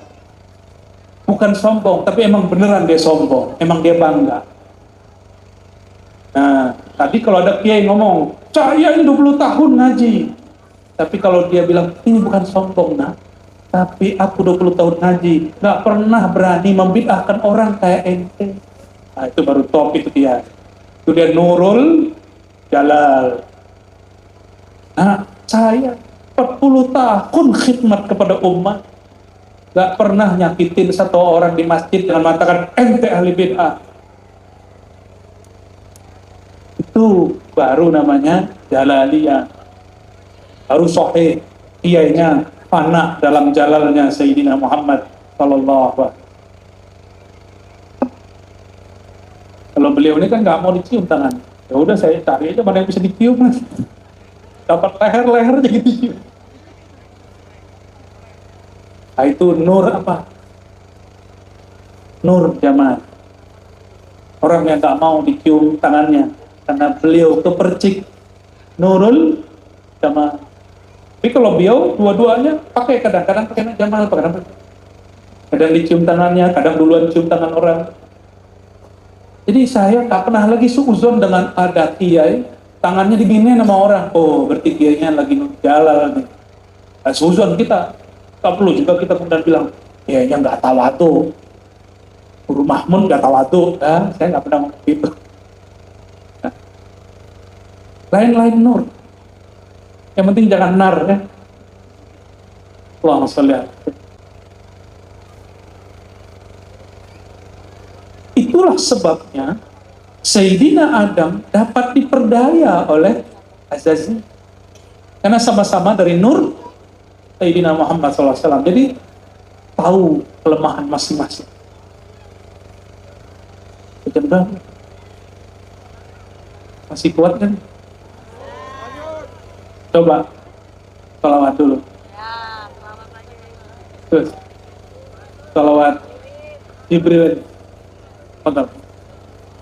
Bukan sombong, tapi emang beneran dia sombong, emang dia bangga. Nah, tadi kalau ada kiai ngomong, saya 20 tahun ngaji. Tapi kalau dia bilang, ini bukan sombong, nah. Tapi aku 20 tahun ngaji, gak pernah berani membid'ahkan orang kayak ente. Nah, itu baru top itu dia. Itu dia Nurul Jalal. Nah, saya 40 tahun khidmat kepada umat, gak pernah nyakitin satu orang di masjid dengan mengatakan ente ahli bid'ah. Itu baru namanya Jalaliyah. Baru sahih, kiainya fana dalam jalalnya Sayyidina Muhammad sallallahu alaihi wasallam. Kalau beliau ini kan nggak mau dicium tangan, ya udah saya cari aja mana yang bisa dicium, mas. Dapat leher aja gitu. Nah, itu nur apa? Nur Jamal. Orang yang nggak mau dicium tangannya karena beliau kepercik Nurul Jamal. Tapi kalau beliau dua-duanya pakai, kadang-kadang pakai Jamal, kadang dicium tangannya, kadang duluan cium tangan orang. Jadi saya tak pernah lagi suuzon dengan ada kiai tangannya digini sama orang. Oh, berarti kiainya lagi Jalal nih. Nah, suuzon kita. Tak perlu juga kita kemudian bilang, kiainya nggak tawadu, Guru Mahmud nggak tawadu. Nah, saya nggak pernah ngomong gitu. Nah, lain-lain nur. Yang penting jangan nar, ya. Allahumma sholli alaihi. Itulah sebabnya Sayyidina Adam dapat diperdaya oleh Azazil. Karena sama-sama dari nur Sayyidina Muhammad SAW. Jadi tahu kelemahan masing-masing. Masih kuat kan? Coba salawat dulu. Terus salawat Jibril. Mantap.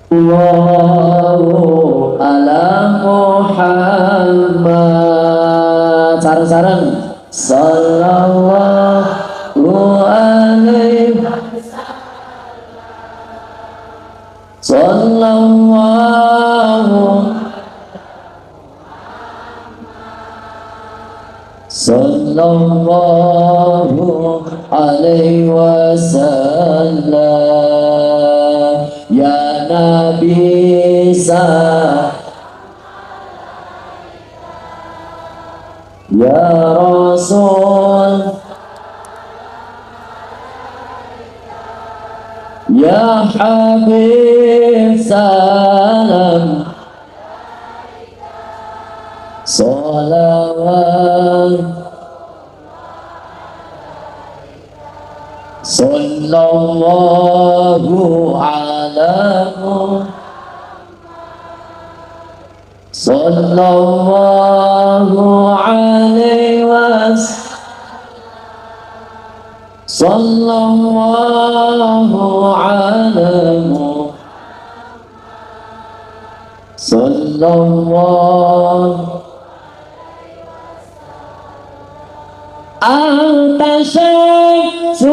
Allahu ala Muhammad. Sareng-sareng. Sallallahu alaihi sallallahu sallallahu alaihi wasallam. Ya Nabi Ya Rasul Ya Habib salam salawat sallallahu alaihi sallallahu alaihi wasallam sallallahu alaihi sallallahu anta syamsun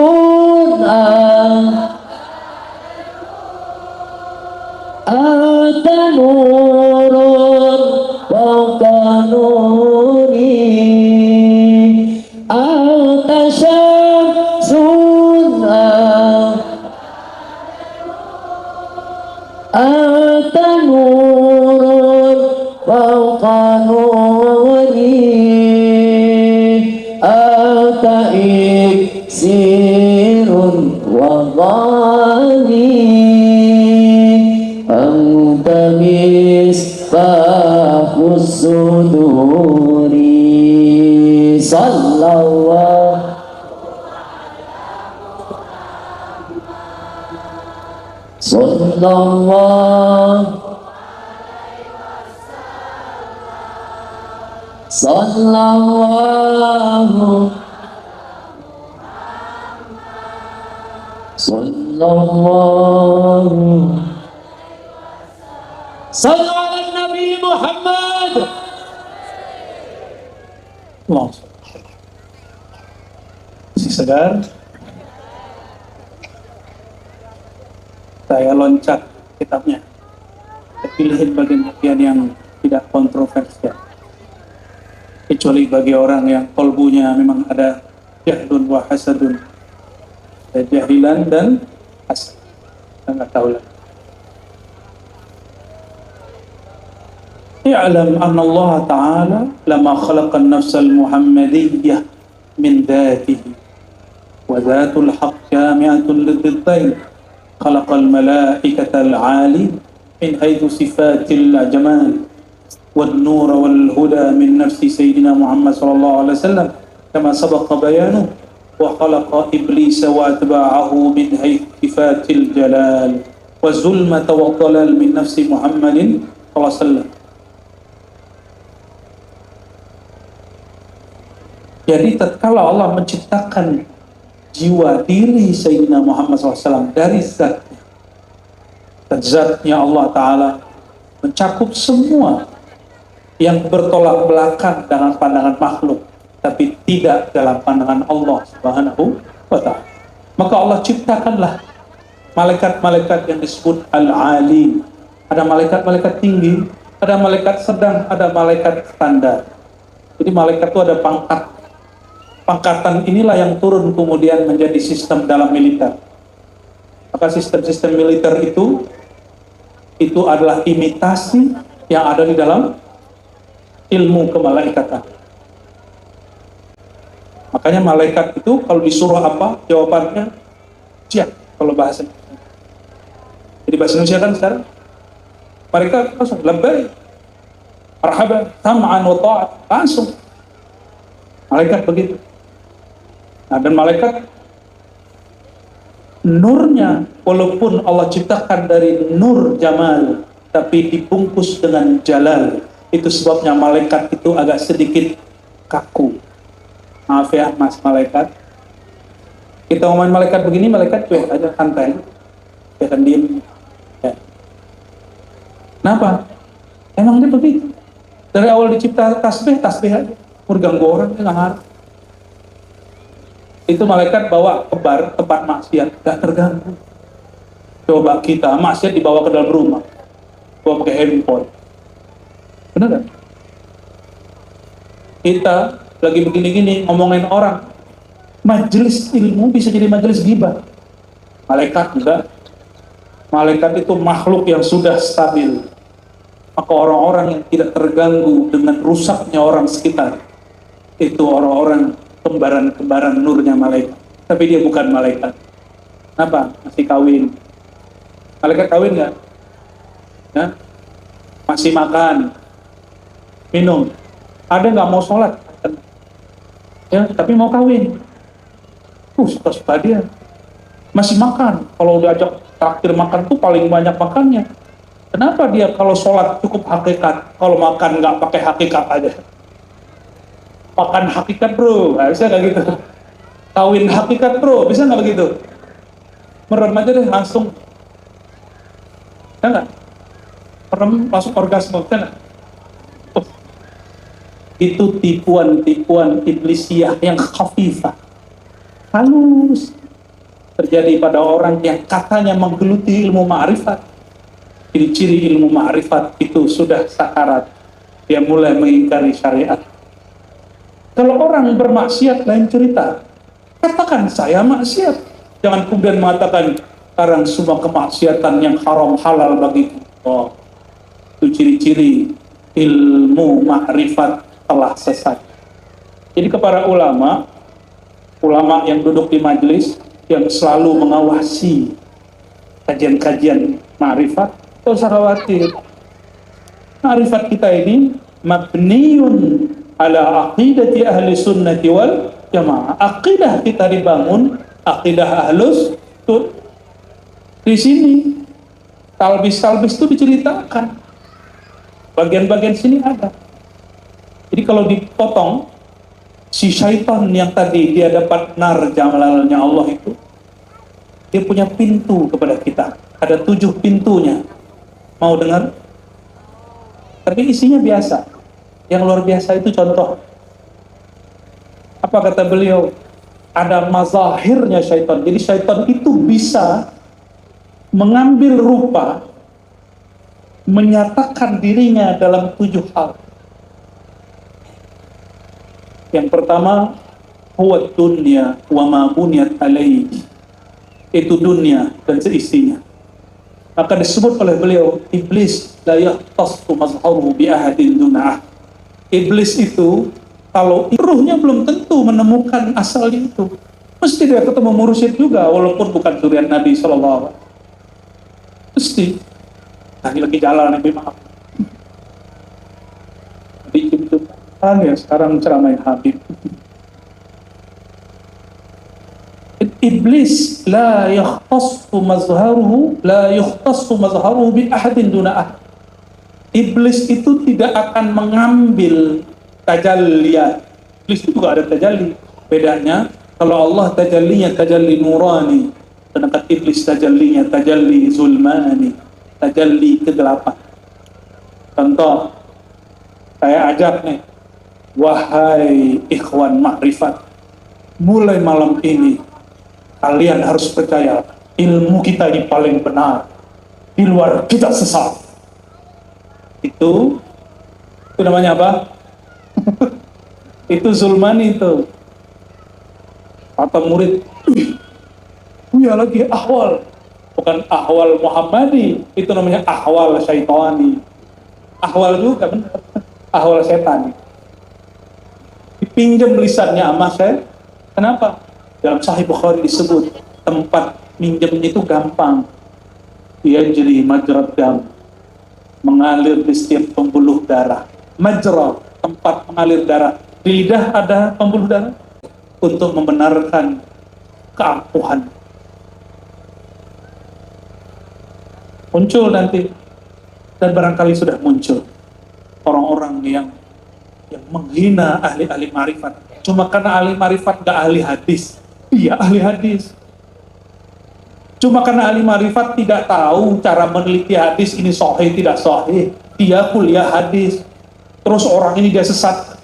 anta nurun fawqa nuri anta syamsun anta nurun fawqa nuri anta iksirun wa dhani anta misbahus suduri sallallahu sallallahu sallallahu sallallahu sallallahu ala Nabi Muhammad. Masih segar? Saya loncat kitabnya. Saya pilihin bagian-bagian yang tidak kontroversial. Kecuali bagi orang yang kolbunya memang ada jahlun wa hasadun, ada jahilan dan hasad. Saya nggak tahu lah. I'lam anna Allah Ta'ala lama khalaqa an-nafsa al-muhammadiyyah min dhatihi wa dhatul haqq jami'atun liddain khalaqa al-malaikata al-'ali min haythu sifatil jamal والنور والهدى من نفس سيدنا محمد صلى الله عليه وسلم كما سبق بيانه وخلق إبليس وأتباعه من حيث صفات الجلال والظلمة والضلال من نفس محمد صلى الله عليه وسلم. Jadi tatkala Allah menciptakan jiwa diri Sayyidina Muhammad SAW dari zatnya, dan zatnya Allah Ta'ala mencakup semua yang bertolak belakang dengan pandangan makhluk, tapi tidak dalam pandangan Allah Subhanahu wa Ta'ala. Maka Allah ciptakanlah malaikat-malaikat yang disebut Al-Ali. Ada malaikat-malaikat tinggi, ada malaikat sedang, ada malaikat standar. Jadi malaikat itu ada pangkat. Pangkatan inilah yang turun kemudian menjadi sistem dalam militer. Maka sistem-sistem militer itu adalah imitasi yang ada di dalam ilmu kemalaikatan. Makanya malaikat itu kalau disuruh apa, jawabannya siap. Kalau bahasa jadi bahasa Indonesia kan sekarang mereka langsung labbaik, marhaban, sam'an wa ta'at, langsung malaikat begitu. Nah, dan malaikat nurnya walaupun Allah ciptakan dari nur jamal, tapi dibungkus dengan jalal. Itu sebabnya malaikat itu agak sedikit kaku. Maaf ya mas malaikat. Kita ngomongin malaikat begini, malaikat cuek aja, santai. Dia akan diem. Ya. Kenapa? Emang dia begitu. Dari awal dicipta tasbih aja. Ganggu orang, dia nggak ngarep. Itu malaikat bawa ke bar, tempat maksiat, gak terganggu. Coba kita, maksiat dibawa ke dalam rumah. Bawa pakai handphone. Bener gak? Kita lagi begini-gini, ngomongin orang. Majelis ilmu bisa jadi majelis ghibah. Malaikat enggak. Malaikat itu makhluk yang sudah stabil. Maka orang-orang yang tidak terganggu dengan rusaknya orang sekitar, itu orang-orang kembaran-kembaran nurnya malaikat. Tapi dia bukan malaikat. Kenapa? Masih kawin. Malaikat kawin nggak? Ya? Masih makan, minum. Ada nggak mau sholat? Ya, tapi mau kawin. Suka-suka dia. Masih makan. Kalau diajak traktir makan tuh paling banyak makannya. Kenapa dia kalau sholat cukup hakikat, kalau makan nggak pakai hakikat aja? Makan hakikat bro, nah, bisa nggak gitu? Kawin hakikat bro, bisa nggak begitu? Merem aja deh langsung, ya nggak? Merem masuk orgasme, bisa nggak? Itu tipuan-tipuan iblisiah yang khafifah, halus, terjadi pada orang yang katanya menggeluti ilmu ma'rifat. Ciri-ciri ilmu ma'rifat itu sudah sakarat, dia mulai mengingkari syariat. Kalau orang bermaksiat lain cerita, katakan saya maksiat, jangan kemudian mengatakan sekarang semua kemaksiatan yang haram halal bagiku. Oh, itu ciri-ciri ilmu ma'rifat telah sesat. Jadi kepada ulama yang duduk di majelis, yang selalu mengawasi kajian-kajian ma'rifat, tidak usah khawatir. Ma'rifat kita ini mabniun ala aqidati ahli sunnati wal jamaah. Aqidah kita dibangun, aqidah ahlus tuh di sini. Talbis-talbis itu diceritakan. Bagian-bagian sini ada. Jadi kalau dipotong, si syaitan yang tadi dia dapat nar jamalalnya Allah itu, dia punya pintu kepada kita. Ada 7 pintunya. Mau dengar? Tapi isinya biasa. Yang luar biasa itu contoh. Apa kata beliau? Ada mazahirnya syaitan. Jadi syaitan itu bisa mengambil rupa, menyatakan dirinya dalam 7 hal. Yang pertama, huwa dunya wa ma buniyat alaihi. Itu dunia dan seisinya. Maka disebut oleh beliau, iblis la yahtassu mazharuhu bi ahadin dunah. Iblis itu kalau ruhnya belum tentu menemukan asal itu. Mesti dia ketemu mursyid juga walaupun bukan zuriat Nabi sallallahu alaihi wasallam. Mesti. Lagi jalan Nabi maaf. Diciptakan ya sekarang ceramah Habib. Iblis la yakhtassu mazharuhu bi ahadin duna'ah. Iblis itu tidak akan mengambil tajalliyat. Iblis itu juga ada tajalli. Bedanya kalau Allah tajallinya tajalli nurani, sedangkan iblis tajallinya tajalli zulmani, tajalli kegelapan. Contoh, saya ajak nih, wahai ikhwan ma'rifat, mulai malam ini kalian harus percaya ilmu kita ini paling benar, di luar kita sesat. Itu namanya apa? Itu zulmani itu. Kata murid, ya lagi ahwal, bukan ahwal Muhammadi, itu namanya ahwal syaitani. Ahwal juga benar, ahwal setan. Dipinjam lisannya sama saya. Kenapa? Dalam Sahih Bukhari disebut tempat minjemnya itu gampang. Dia jadi majrad dam, mengalir di setiap pembuluh darah. Majrad, tempat mengalir darah. Di lidah ada pembuluh darah untuk membenarkan keampuhan. Muncul nanti, dan barangkali sudah muncul orang-orang yang menghina ahli-ahli marifat. Cuma karena ahli marifat gak ahli hadis. Iya ahli hadis. Cuma karena ahli marifat tidak tahu cara meneliti hadis ini sahih tidak sahih, dia kuliah hadis, terus orang ini dia sesat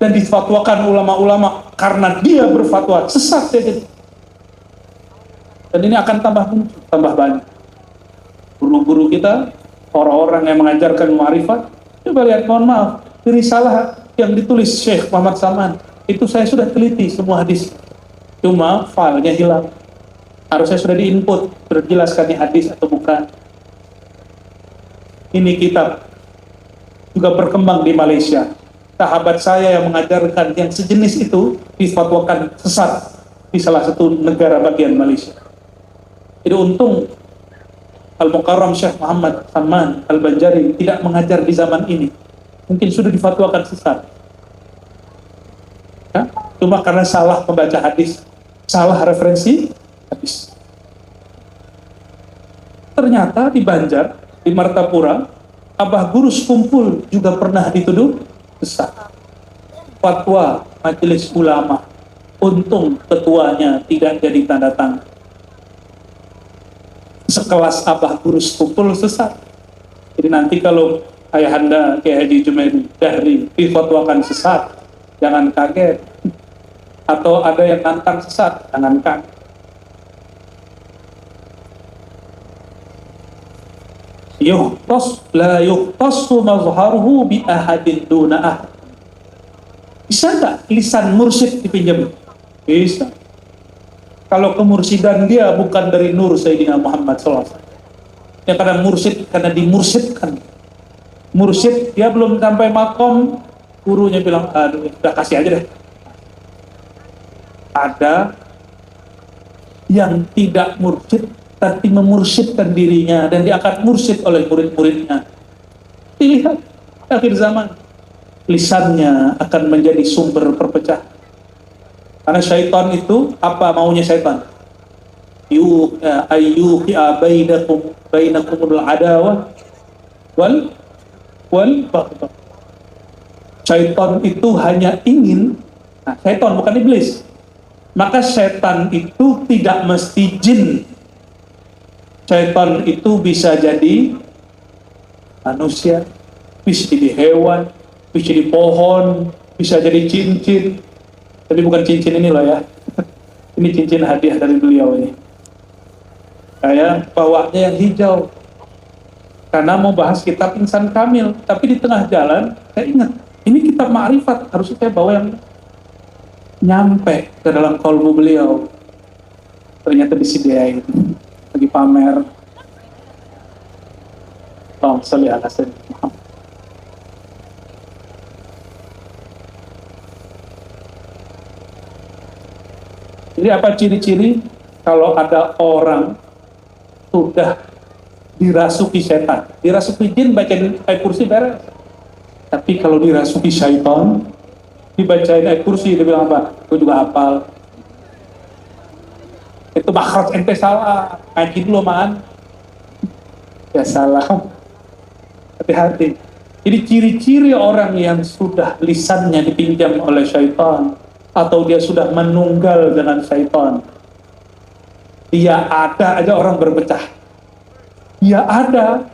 dan difatwakan ulama-ulama karena dia berfatwa sesat ya. Dan ini akan tambah banyak. Guru-guru kita, orang-orang yang mengajarkan marifat, coba lihat, mohon maaf, di risalah yang ditulis Syekh Muhammad Saman, itu saya sudah teliti semua hadis. Cuma filenya hilang. Harusnya sudah diinput, sudah dijelaskan ini hadis atau bukan. Ini kitab juga berkembang di Malaysia. Sahabat saya yang mengajarkan yang sejenis itu difatwakan sesat di salah satu negara bagian Malaysia. Jadi untung Al-Mukarram Syekh Muhammad Saman Al-Banjari tidak mengajar di zaman ini. Mungkin sudah difatwakan sesat. Ya? Cuma karena salah membaca hadis, salah referensi hadis. Ternyata di Banjar, di Martapura, Abah Gurus Kumpul juga pernah dituduh sesat. Fatwa Majelis Ulama. Untung ketuanya tidak jadi tanda tangan. Sekelas Abah Gurus Kumpul sesat. Jadi nanti kalau ayahanda Kiai Haji Jumaidi Dahri difatwakan sesat, jangan kaget. Atau ada yang nantang sesat, jangan kaget. La yuhtassu mazharuhu bi ahadin duna ahad. Bisa nggak lisan mursyid dipinjam? Bisa. Kalau kemursidan dia bukan dari nur Sayyidina Muhammad SAW. Ya kadang mursyid karena dimursyidkan. Mursyid dia belum sampai makom, gurunya bilang, aduh, udah kasih aja deh. Ada yang tidak mursyid tapi memursyidkan dirinya dan dia akan mursyid oleh murid-muridnya. Dilihat akhir zaman lisannya akan menjadi sumber perpecahan. Karena syaitan itu apa maunya syaitan? Ayyuhi'a bainakumul adawah wal baghdha. Syaitan itu hanya ingin, syaitan bukan iblis. Maka syaitan itu tidak mesti jin. Syaitan itu bisa jadi manusia, bisa jadi hewan, bisa jadi pohon, bisa jadi cincin. Tapi bukan cincin ini loh ya. Ini cincin hadiah dari beliau ini. Saya bawanya yang hijau. Karena mau bahas kitab Insan Kamil. Tapi di tengah jalan, saya ingat, ini kitab Ma'rifat. Harusnya saya bawa yang nyampe ke dalam kolbu beliau. Ternyata disediain. Lagi pamer. Tolong sholli ala sayyidina Muhammad. Jadi apa ciri-ciri kalau ada orang sudah dirasuki setan? Dirasuki jin bacain ayat kursi beres. Tapi kalau dirasuki syaitan, dibacain ayat kursi, dia bilang apa? Gue juga hafal. Itu makhraj ente salah, ngaji dulu man. Ya salah. Hati-hati. Jadi ciri-ciri orang yang sudah lisannya dipinjam oleh syaitan, atau dia sudah menunggal dengan syaitan, dia ada aja orang berpecah. Dia ada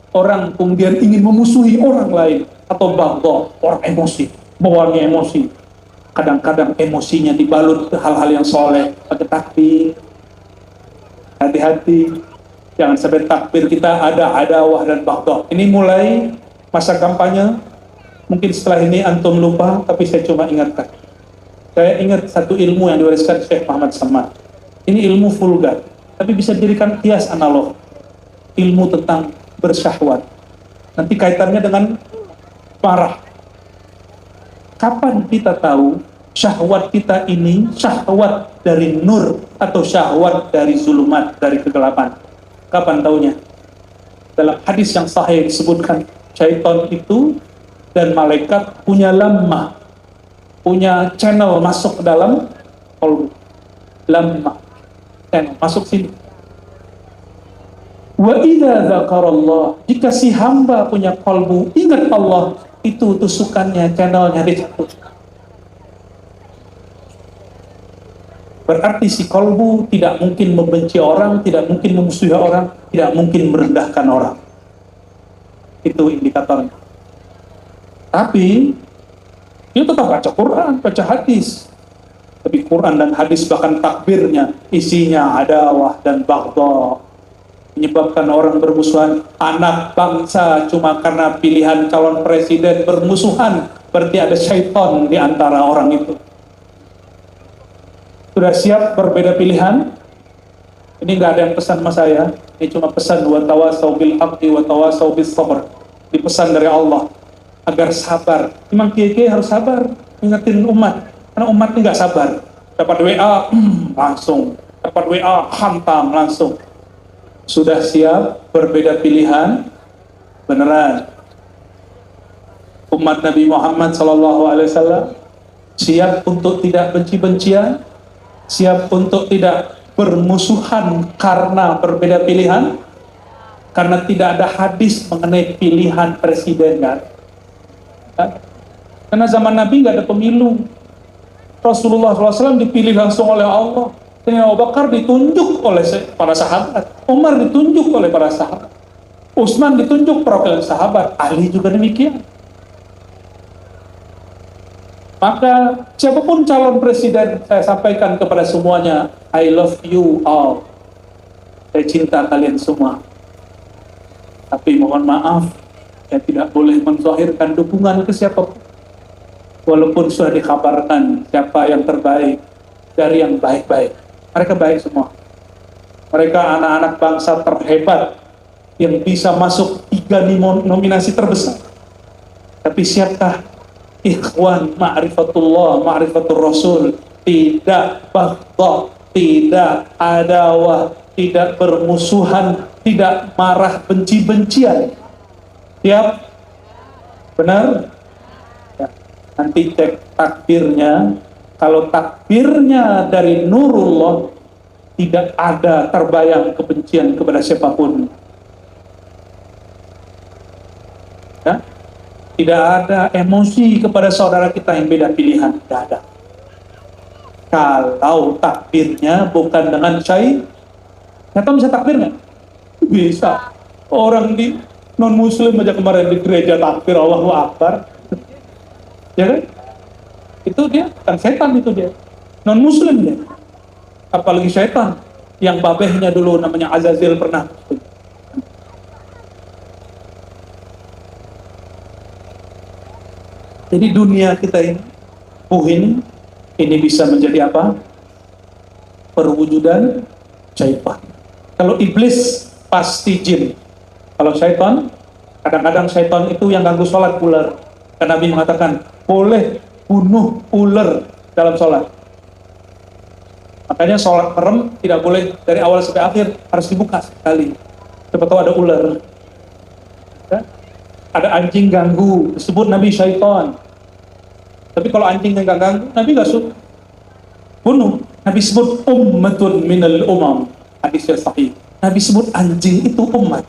orang kemudian ingin memusuhi orang lain, atau baghdha, orang emosi, bawanya emosi. Kadang-kadang emosinya dibalut ke hal-hal yang soleh, pakai takbir. Hati-hati, jangan sampai takbir kita ada adawah dan baghdha. Ini mulai masa kampanye. Mungkin setelah ini antum lupa, tapi saya cuma ingatkan. Saya ingat satu ilmu yang diwariskan Syekh Muhammad Saman. Ini ilmu vulgar, tapi bisa dijadikan kias analog. Ilmu tentang bersyahwat. Nanti kaitannya dengan marah. Kapan kita tahu syahwat kita ini syahwat dari nur atau syahwat dari zulumat, dari kegelapan? Kapan taunya? Dalam hadis yang sahih disebutkan, syaitan itu dan malaikat punya lamma, punya channel masuk ke dalam kolbu. Lamma, channel masuk sini. Wa idza dzakarallah, jika si hamba punya kolbu ingat Allah, itu tusukannya, channelnya dicabut. Berarti si kolbu tidak mungkin membenci orang, tidak mungkin memusuhi orang, tidak mungkin merendahkan orang. Itu indikatornya. Tapi dia tetap baca Quran, baca hadis. Tapi Quran dan hadis bahkan takbirnya isinya adawah dan baghdha, menyebabkan orang bermusuhan. Anak bangsa cuma karena pilihan calon presiden bermusuhan, berarti ada syaitan di antara orang itu. Sudah siap berbeda pilihan? Ini nggak ada yang pesan sama saya, ini cuma pesan wa tawasau bil haqqi wa tawasau bis sabr. Dipesan dari Allah agar sabar. Memang kiai harus sabar ingetin umat, karena umat ini nggak sabar. Dapat WA langsung, dapat WA hantam langsung. Sudah siap berbeda pilihan? Beneran umat Nabi Muhammad SAW siap untuk tidak benci-bencian, siap untuk tidak bermusuhan karena berbeda pilihan, karena tidak ada hadis mengenai pilihan presiden kan? Karena zaman Nabi nggak ada pemilu, Rasulullah SAW dipilih langsung oleh Allah. Abu Bakar ditunjuk oleh para sahabat, Umar ditunjuk oleh para sahabat, Utsman ditunjuk perwakilan sahabat, Ali juga demikian. Maka siapapun calon presiden, saya sampaikan kepada semuanya, I love you all. Saya cinta kalian semua. Tapi mohon maaf, saya tidak boleh menzahirkan dukungan ke siapapun. Walaupun sudah dikabarkan siapa yang terbaik dari yang baik-baik. Mereka baik semua. Mereka anak-anak bangsa terhebat yang bisa masuk 3 nominasi terbesar. Tapi siapkah ikhwan ma'rifatullah, ma'rifatul rasul, tidak baghdha, tidak adawah, tidak bermusuhan, tidak marah benci-bencian? Siap? Benar? Ya. Nanti cek takbirnya. Kalau takbirnya dari nurullah, tidak ada terbayang kebencian kepada siapapun. Ya? Tidak ada emosi kepada saudara kita yang beda pilihan, tidak ada. Kalau takbirnya bukan dengan syai, nyata bisa takbir nggak? Bisa. Orang di non muslim aja kemarin di gereja takbir Allahu Akbar, ya kan? Itu dia kan setan, itu dia non muslim dia. Apalagi setan yang babehnya dulu namanya Azazil pernah. Jadi dunia kita ini ini bisa menjadi apa? Perwujudan syaitan. Kalau iblis pasti jin. Kalau syaitan, kadang-kadang syaitan itu yang ganggu sholat ular. Karena Nabi mengatakan boleh bunuh ular dalam sholat. Makanya sholat merem tidak boleh dari awal sampai akhir, harus dibuka sekali. Siapa tahu ada ular. Ya? Ada anjing ganggu, disebut Nabi syaitan. Tapi kalau anjing yang gak ganggu, Nabi gak suka bunuh. Nabi sebut ummatun minal umam, hadis yang sahih. Nabi sebut anjing itu umat.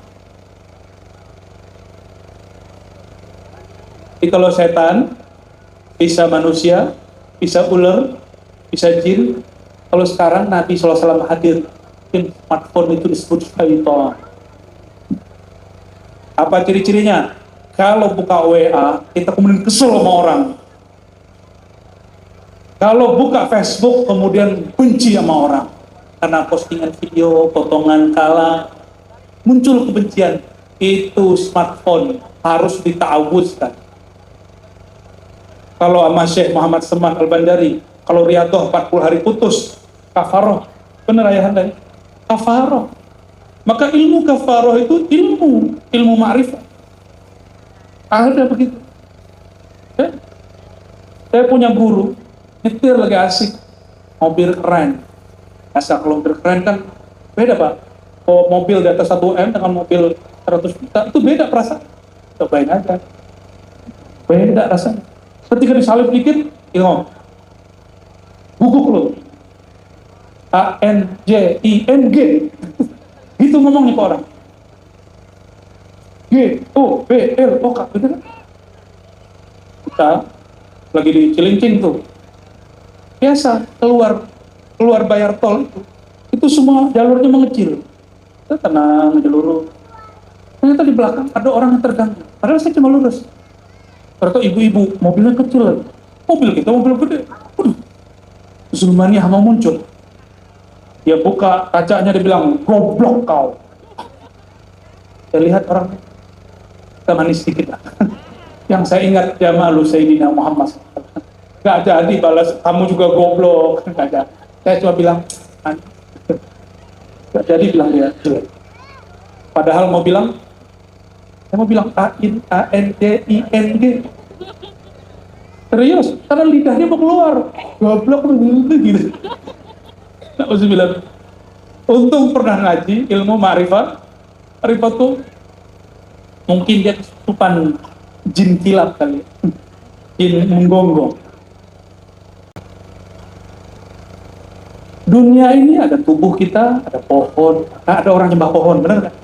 Jadi kalau setan bisa manusia, bisa ular, bisa jin. Kalau sekarang Nabi SAW hadir, smartphone itu disebut syaitan. Apa ciri-cirinya? Kalau buka WA, kita kemudian kesel sama orang. Kalau buka Facebook, kemudian benci sama orang. Karena postingan video, potongan kala, muncul kebencian. Itu smartphone harus dita'awuzkan. Kalau sama Syekh Muhammad Seman Al-Bandari, kalau Riyadhah 40 hari putus, kafaroh. Benar ayahanda? Kafaroh. Maka ilmu kafaroh itu ilmu ma'rifat. Ada begitu. Saya punya guru, nyetir lagi asik, mobil keren. Asal kalau mobil keren kan beda Pak. Kalau mobil di atas 1M dengan mobil 100 juta, itu beda perasaan. Cobain aja. Beda rasanya. Ketika disalip dikit, ngomong, guguk lo. ANJING. Gitu ngomongnya ke orang. GOBLOK, gitu kan? Kita lagi di Cilincing tuh. Biasa, keluar keluar bayar tol itu semua jalurnya mengecil. Kita tenang aja lurus. Ternyata di belakang ada orang yang terganggu. Padahal saya cuma lurus. Ternyata ibu-ibu, mobilnya kecil lagi. Mobil kita mobil gede. Zulmaniah mau muncul. Dia buka kacanya, dia bilang, goblok kau. Saya lihat orang, kita manis sedikit lah. Yang saya ingat, ya malu Sayyidina Muhammad. Gak jadi balas, kamu juga goblok. Gak ada. Saya cuma bilang, gak jadi bilang dia jelek. Padahal mau bilang, saya mau bilang A-N-D-I-N-G. Serius, karena lidahnya mau keluar. Goblok gitu. Na'udzubillah. Untung pernah ngaji ilmu ma'rifat. Ma'rifat tuh mungkin dia kesurupan jin kilap kali. Jin menggonggong. Dunia ini ada tubuh kita, ada pohon, ada orang nyembah pohon, benar nggak?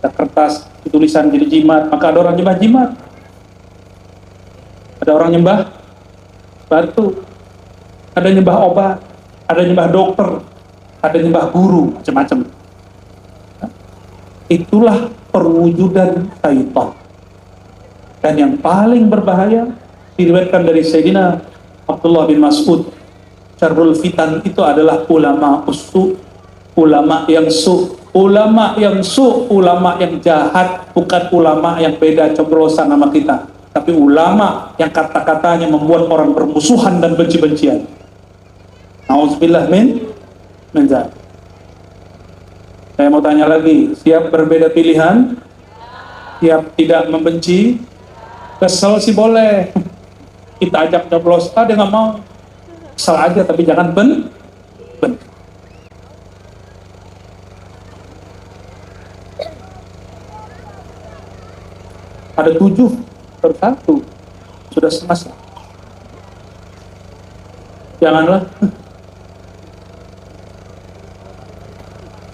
Ada kertas, tulisan jadi jimat, maka ada orang nyembah jimat. Ada orang nyembah batu, ada nyembah obat, ada nyembah dokter, ada nyembah guru, macam-macam. Itulah perwujudan syaitan. Dan yang paling berbahaya diriwayatkan dari Sayyidina Abdullah bin Mas'ud, syarrul fitan itu adalah ulama usu, ulama yang ulama yang jahat, bukan ulama yang beda coblosan sama kita, tapi ulama yang kata-katanya membuat orang bermusuhan dan benci-bencian. Nauzubillah min zalik. Saya mau tanya lagi, siap berbeda pilihan? Siap tidak membenci? Kesel sih boleh. Kita ajak coblos, dia nggak mau. Kesel aja, tapi jangan benci. Ada 7/1, sudah selesai. Janganlah.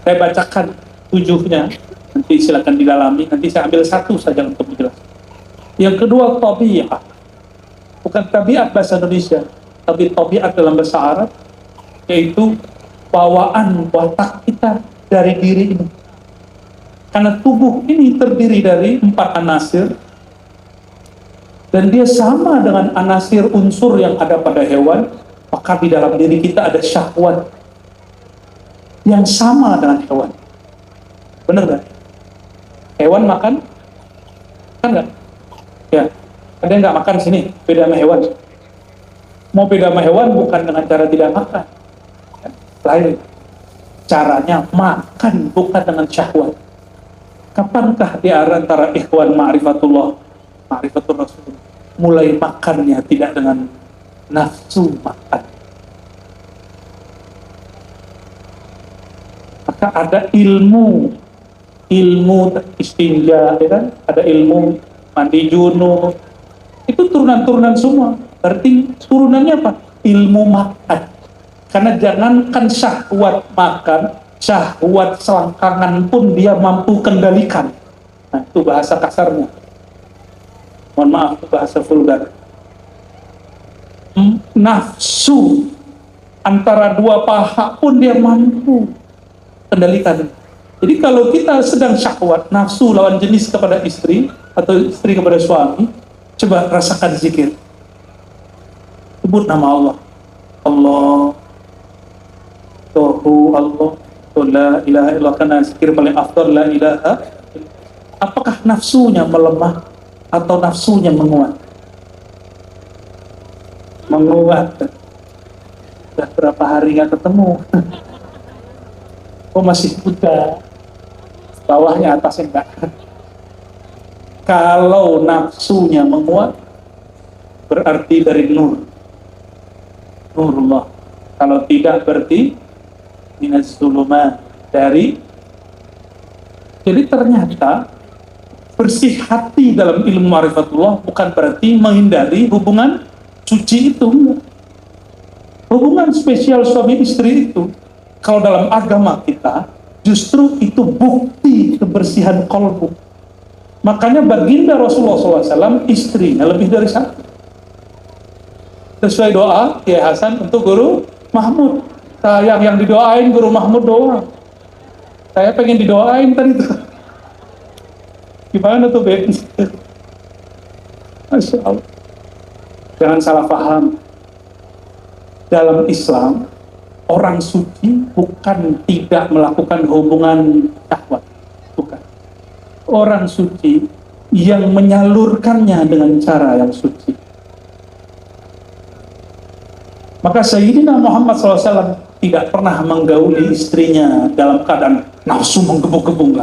Saya bacakan 7-nya, nanti silakan didalami. Nanti saya ambil 1 saja untuk menjelaskan. Yang kedua, tabiat. Bukan tabiat bahasa Indonesia, tapi tabiat dalam bahasa Arab, yaitu bawaan watak kita dari diri ini. Karena tubuh ini terdiri dari 4 anasir, dan dia sama dengan anasir unsur yang ada pada hewan, maka di dalam diri kita ada syahwat yang sama dengan hewan. Benar gak? Hewan makan? Kan gak? Ya, ada yang gak makan sini, beda sama hewan. Mau beda sama hewan bukan dengan cara tidak makan. Lain. Caranya makan, bukan dengan syahwat. Kapankah di antara ikhwan ma'rifatullah, ma'rifatul Rasul, mulai makannya tidak dengan nafsu makan? Maka ada ilmu istinja, ya kan? Ada ilmu mandi junub. Itu turunan-turunan semua. Berarti turunannya apa? Ilmu makan. Karena jangankan syahwat makan, syahwat selangkangan pun dia mampu kendalikan. Nah, itu bahasa kasarnya. Mohon maaf, itu bahasa vulgar. Nafsu antara 2 paha pun dia mampu kendalikan. Jadi kalau kita sedang syahwat, nafsu lawan jenis kepada istri, atau istri kepada suami, coba rasakan zikir. Sebut nama Allah. Allah, Tuhu Allah, la ilaha illallah, karena zikir paling afdal la ilaha. Apakah nafsunya melemah atau nafsunya menguat? Menguat. Sudah berapa hari gak ketemu? Oh masih muda, bawahnya atasnya enggak. Kalau nafsunya menguat, berarti dari nurullah. Kalau tidak, berarti minaz zulumat, dari. Jadi ternyata bersih hati dalam ilmu ma'rifatullah bukan berarti menghindari hubungan suci itu. Hubungan spesial suami istri itu, kalau dalam agama kita, justru itu bukti kebersihan qalbu. Makanya baginda Rasulullah SAW istrinya lebih dari 1. Sesuai doa Kiai Hasan untuk Guru Mahmud. Sayang yang didoain Guru Mahmud doang. Saya pengen didoain tadi tuh. Gimana tuh, Ben? Masya Allah. Jangan salah paham. Dalam Islam, orang suci bukan tidak melakukan hubungan syahwat. Bukan. Orang suci yang menyalurkannya dengan cara yang suci. Maka Sayyidina Muhammad SAW tidak pernah menggauli istrinya dalam keadaan nafsu menggebu-gebu.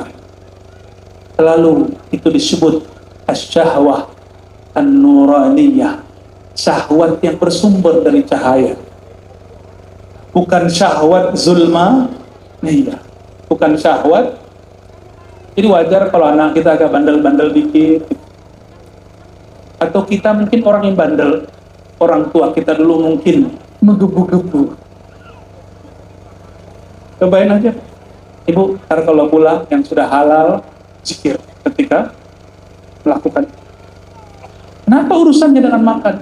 Selalu itu disebut asyahwah an-nuraniyah, syahwat yang bersumber dari cahaya, bukan syahwat zulmaniyah, bukan syahwat. Jadi wajar kalau anak kita agak bandel-bandel dikit, atau kita mungkin orang yang bandel, orang tua kita dulu mungkin menggebu-gebu. Cobain aja, ibu, ntar kalau pulang yang sudah halal, zikir ketika melakukan. Kenapa urusannya dengan makan?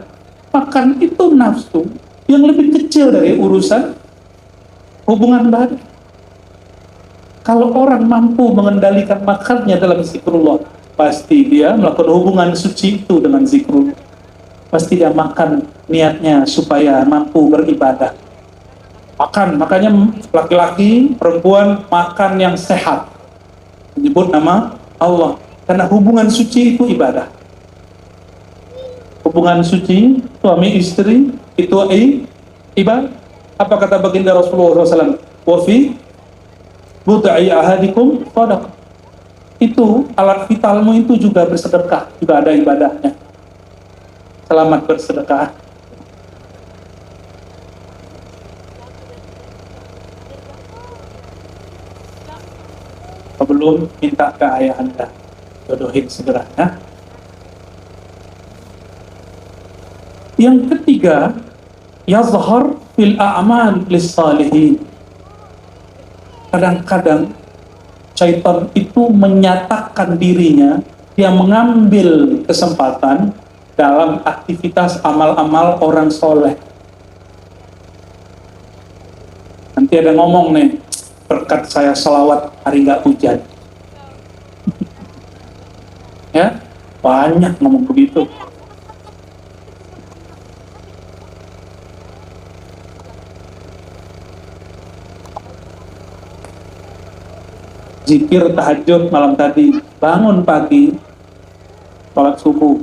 Makan itu nafsu yang lebih kecil dari urusan hubungan badan. Kalau orang mampu mengendalikan makannya dalam zikrullah, pasti dia melakukan hubungan suci itu dengan zikrullah. Pasti dia makan niatnya supaya mampu beribadah. Makan, makanya laki-laki, perempuan makan yang sehat. Menyebut nama Allah. Karena hubungan suci itu ibadah. Hubungan suci suami istri itu ibadah. Apa kata baginda Rasulullah SAW? Wa fi bud'i ahadikum shadaqah. Itu alat vitalmu itu juga bersedekah, juga ada ibadahnya. Selamat bersedekah. Belum minta ke ayah anda, jodohin segera ya. Yang ketiga, yazhar fil a'mal lis-salihin. Kadang-kadang syaitan itu menyatakan dirinya, dia mengambil kesempatan dalam aktivitas amal-amal orang soleh. Nanti ada ngomong nih, berkat saya selawat hari nggak hujan. Ya, banyak ngomong begitu. Zikir tahajud malam tadi, bangun pagi, sholat subuh,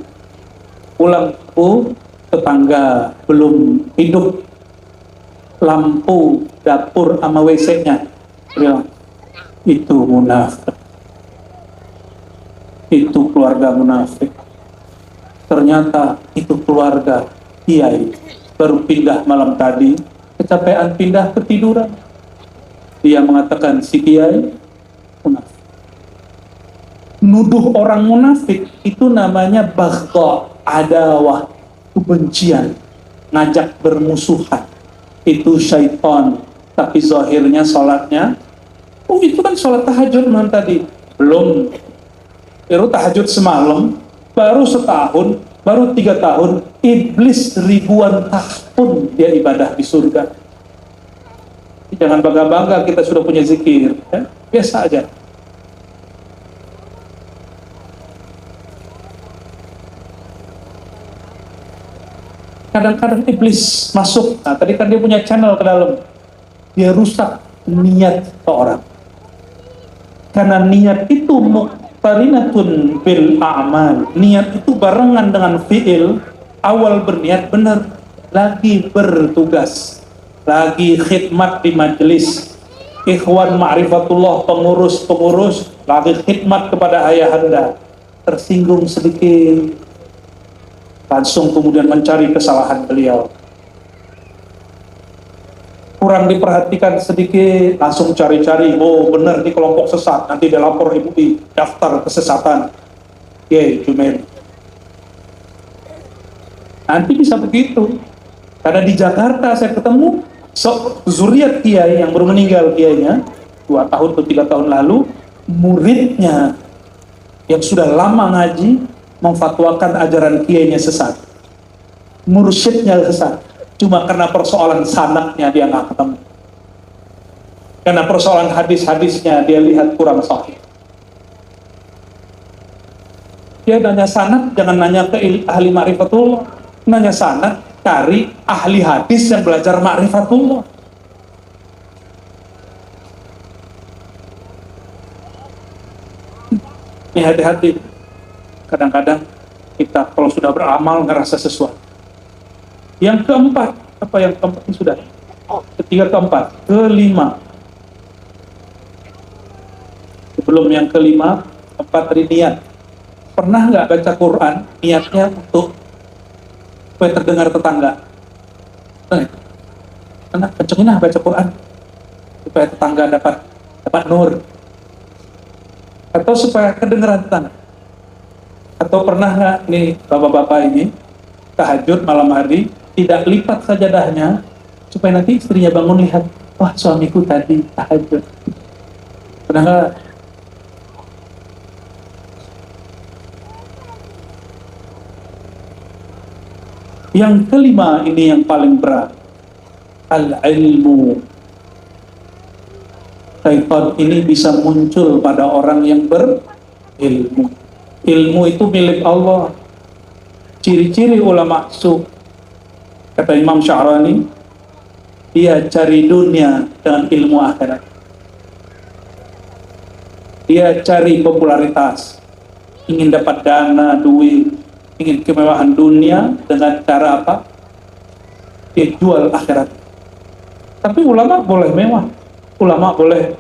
pulang subuh, tetangga belum hidup, lampu dapur sama WC-nya, bilang, itu munafik, itu keluarga munafik. Ternyata itu keluarga kiai baru pindah malam tadi, kecapean pindah ketiduran. Dia mengatakan si kiai munafik. Nuduh orang munafik itu namanya baghdha, adawah, kebencian, ngajak bermusuhan. Itu syaitan. Tapi zahirnya sholatnya, oh itu kan sholat tahajud malam tadi. Belum, baru tahajud semalam, baru setahun, baru 3 tahun, iblis ribuan tahun dia ibadah di surga. Jangan bangga-bangga kita sudah punya zikir, ya? Biasa aja. Kadang-kadang iblis masuk, nah tadi kan dia punya channel ke dalam, dia rusak niat seorang. Karena niat itu muqtarinatun bil a'mal. Niat itu barengan dengan fi'il. Awal berniat benar, lagi bertugas, lagi khidmat di majelis, ikhwan ma'rifatullah, pengurus-pengurus, lagi khidmat kepada ayahanda, tersinggung sedikit, langsung kemudian mencari kesalahan beliau. Kurang diperhatikan sedikit, langsung cari-cari, oh benar di kelompok sesat, nanti dia lapor MUI, daftar kesesatan. Cuman nanti bisa begitu. Karena di Jakarta saya ketemu zuriat kiai yang baru meninggal, kiainya 2 tahun atau 3 tahun lalu, muridnya yang sudah lama ngaji memfatwakan ajaran kiainya sesat, mursyidnya sesat. Cuma karena persoalan sanadnya dia nggak ketemu. Karena persoalan hadis-hadisnya dia lihat kurang sahih. Dia nanya sanad, jangan nanya ke ahli ma'rifatullah. Nanya sanad, cari ahli hadis yang belajar ma'rifatullah. Ini hati-hati. Kadang-kadang kita kalau sudah beramal ngerasa sesuatu. Yang keempat, apa yang keempat ini sudah? Ketiga, keempat, kelima. Sebelum yang kelima, keempat tadi niat. Pernah nggak baca Quran niatnya untuk supaya terdengar tetangga? Pernah? Kencengin lah baca Quran supaya tetangga dapat nur, atau supaya kedengeran tetangga. Atau pernah nggak nih bapak-bapak ini tahajud malam hari tidak lipat sajadahnya supaya nanti istrinya bangun lihat, wah suamiku tadi tahajud. Pernah nggak? Yang kelima ini yang paling berat, al-ilmu. Syaitan ini bisa muncul pada orang yang berilmu. Ilmu itu milik Allah. Ciri-ciri ulama su, kata Imam Sya'rani, dia cari dunia dengan ilmu akhirat. Dia cari popularitas, ingin dapat dana, duit, ingin kemewahan dunia dengan cara apa? Dia jual akhirat. Tapi ulama boleh mewah, ulama boleh.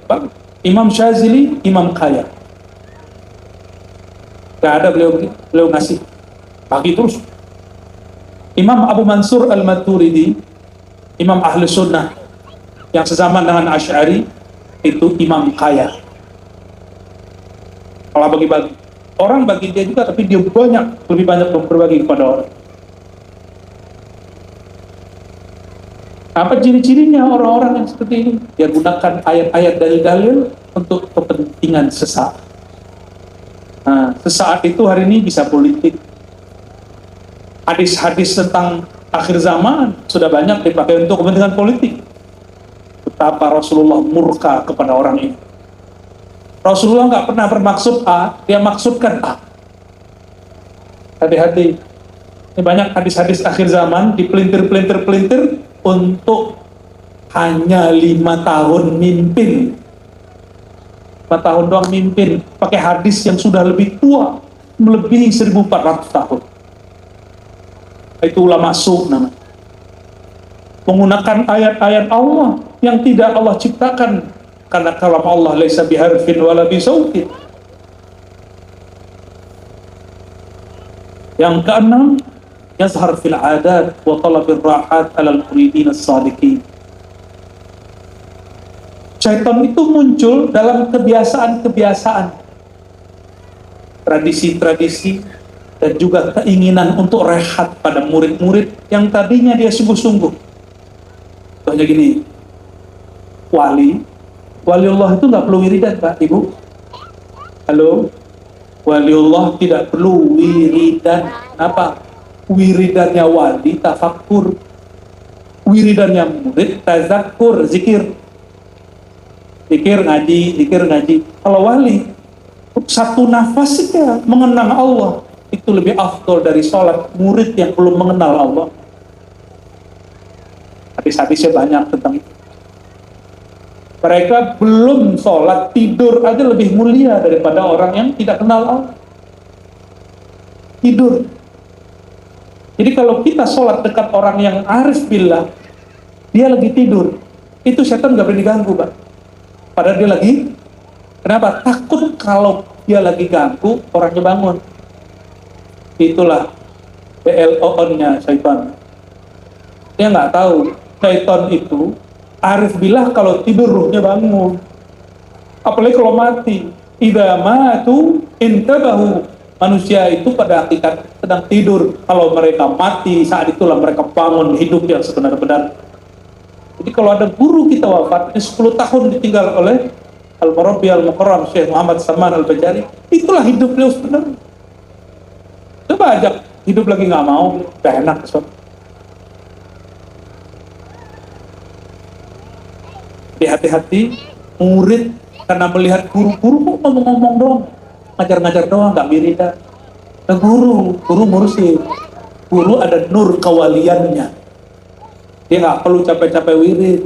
Imam Syazili imam kaya, gak ada beliau ngasih, bagi terus. Imam Abu Mansur Al-Maturidi, imam ahli sunnah yang sezaman dengan Asy'ari, itu imam kaya. Kalau bagi-bagi, orang bagi dia juga, tapi dia lebih banyak berbagi kepada orang. Apa ciri-cirinya orang-orang yang seperti ini? Dia gunakan ayat-ayat dari dalil untuk kepentingan sesaat. Nah, sesaat itu hari ini bisa politik. Hadis-hadis tentang akhir zaman sudah banyak dipakai untuk kepentingan politik. Betapa Rasulullah murka kepada orang ini. Rasulullah nggak pernah bermaksud A, dia maksudkan A. Hati-hati. Ini banyak hadis-hadis akhir zaman dipelintir untuk hanya 5 tahun mimpin. 5 tahun doang mimpin, pakai hadis yang sudah lebih tua, melebihi 1400 tahun. Itu ulama su namanya. Menggunakan ayat-ayat Allah yang tidak Allah ciptakan, karena kalam Allah laisa biharfin wala bisautin. Yang keenam, yazhar fil adat wa talabir rahat alal muridin as-sadiqin. Syaitan itu muncul dalam kebiasaan-kebiasaan, tradisi-tradisi, dan juga keinginan untuk rehat pada murid-murid yang tadinya dia sungguh-sungguh. Contohnya gini, waliullah itu nggak perlu wiridan, Pak, Ibu. Halo? Waliullah tidak perlu wiridan. Apa? Wiridannya wali, tafakkur. Wiridannya murid, tazakkur, zikir. Zikir ngaji. Kalau wali, satu nafas saja mengenang Allah, itu lebih afdol dari sholat murid yang belum mengenal Allah. Hadis-hadisnya banyak tentang itu. Mereka belum sholat, tidur aja lebih mulia daripada orang yang tidak kenal Allah. Tidur. Jadi kalau kita sholat dekat orang yang arif billah, dia lagi tidur, itu setan gak boleh diganggu, Pak. Padahal dia lagi, kenapa? Takut kalau dia lagi ganggu, orangnya bangun. Itulah BLON-nya syaitan. Dia nggak tahu, syaitan itu arif billah kalau tidur ruhnya bangun. Apalagi kalau mati. Idza matu intabahu. Manusia itu pada hakikat sedang tidur. Kalau mereka mati, saat itulah mereka bangun hidup yang sebenar-benar. Jadi kalau ada guru kita wafat, 10 tahun ditinggal oleh Al-Murabbi Al-Mukarram Syekh Muhammad Salman Al-Bajari, itulah hidup beliau sebenarnya. Coba ajak hidup lagi nggak mau, gak enak. So. Hati-hati, murid karena melihat guru kok ngomong-ngomong doang, ngajar-ngajar doang, nggak wiridan. Nah, guru ngurusin. Guru ada nur kewaliannya. Dia nggak perlu capek-capek wirid.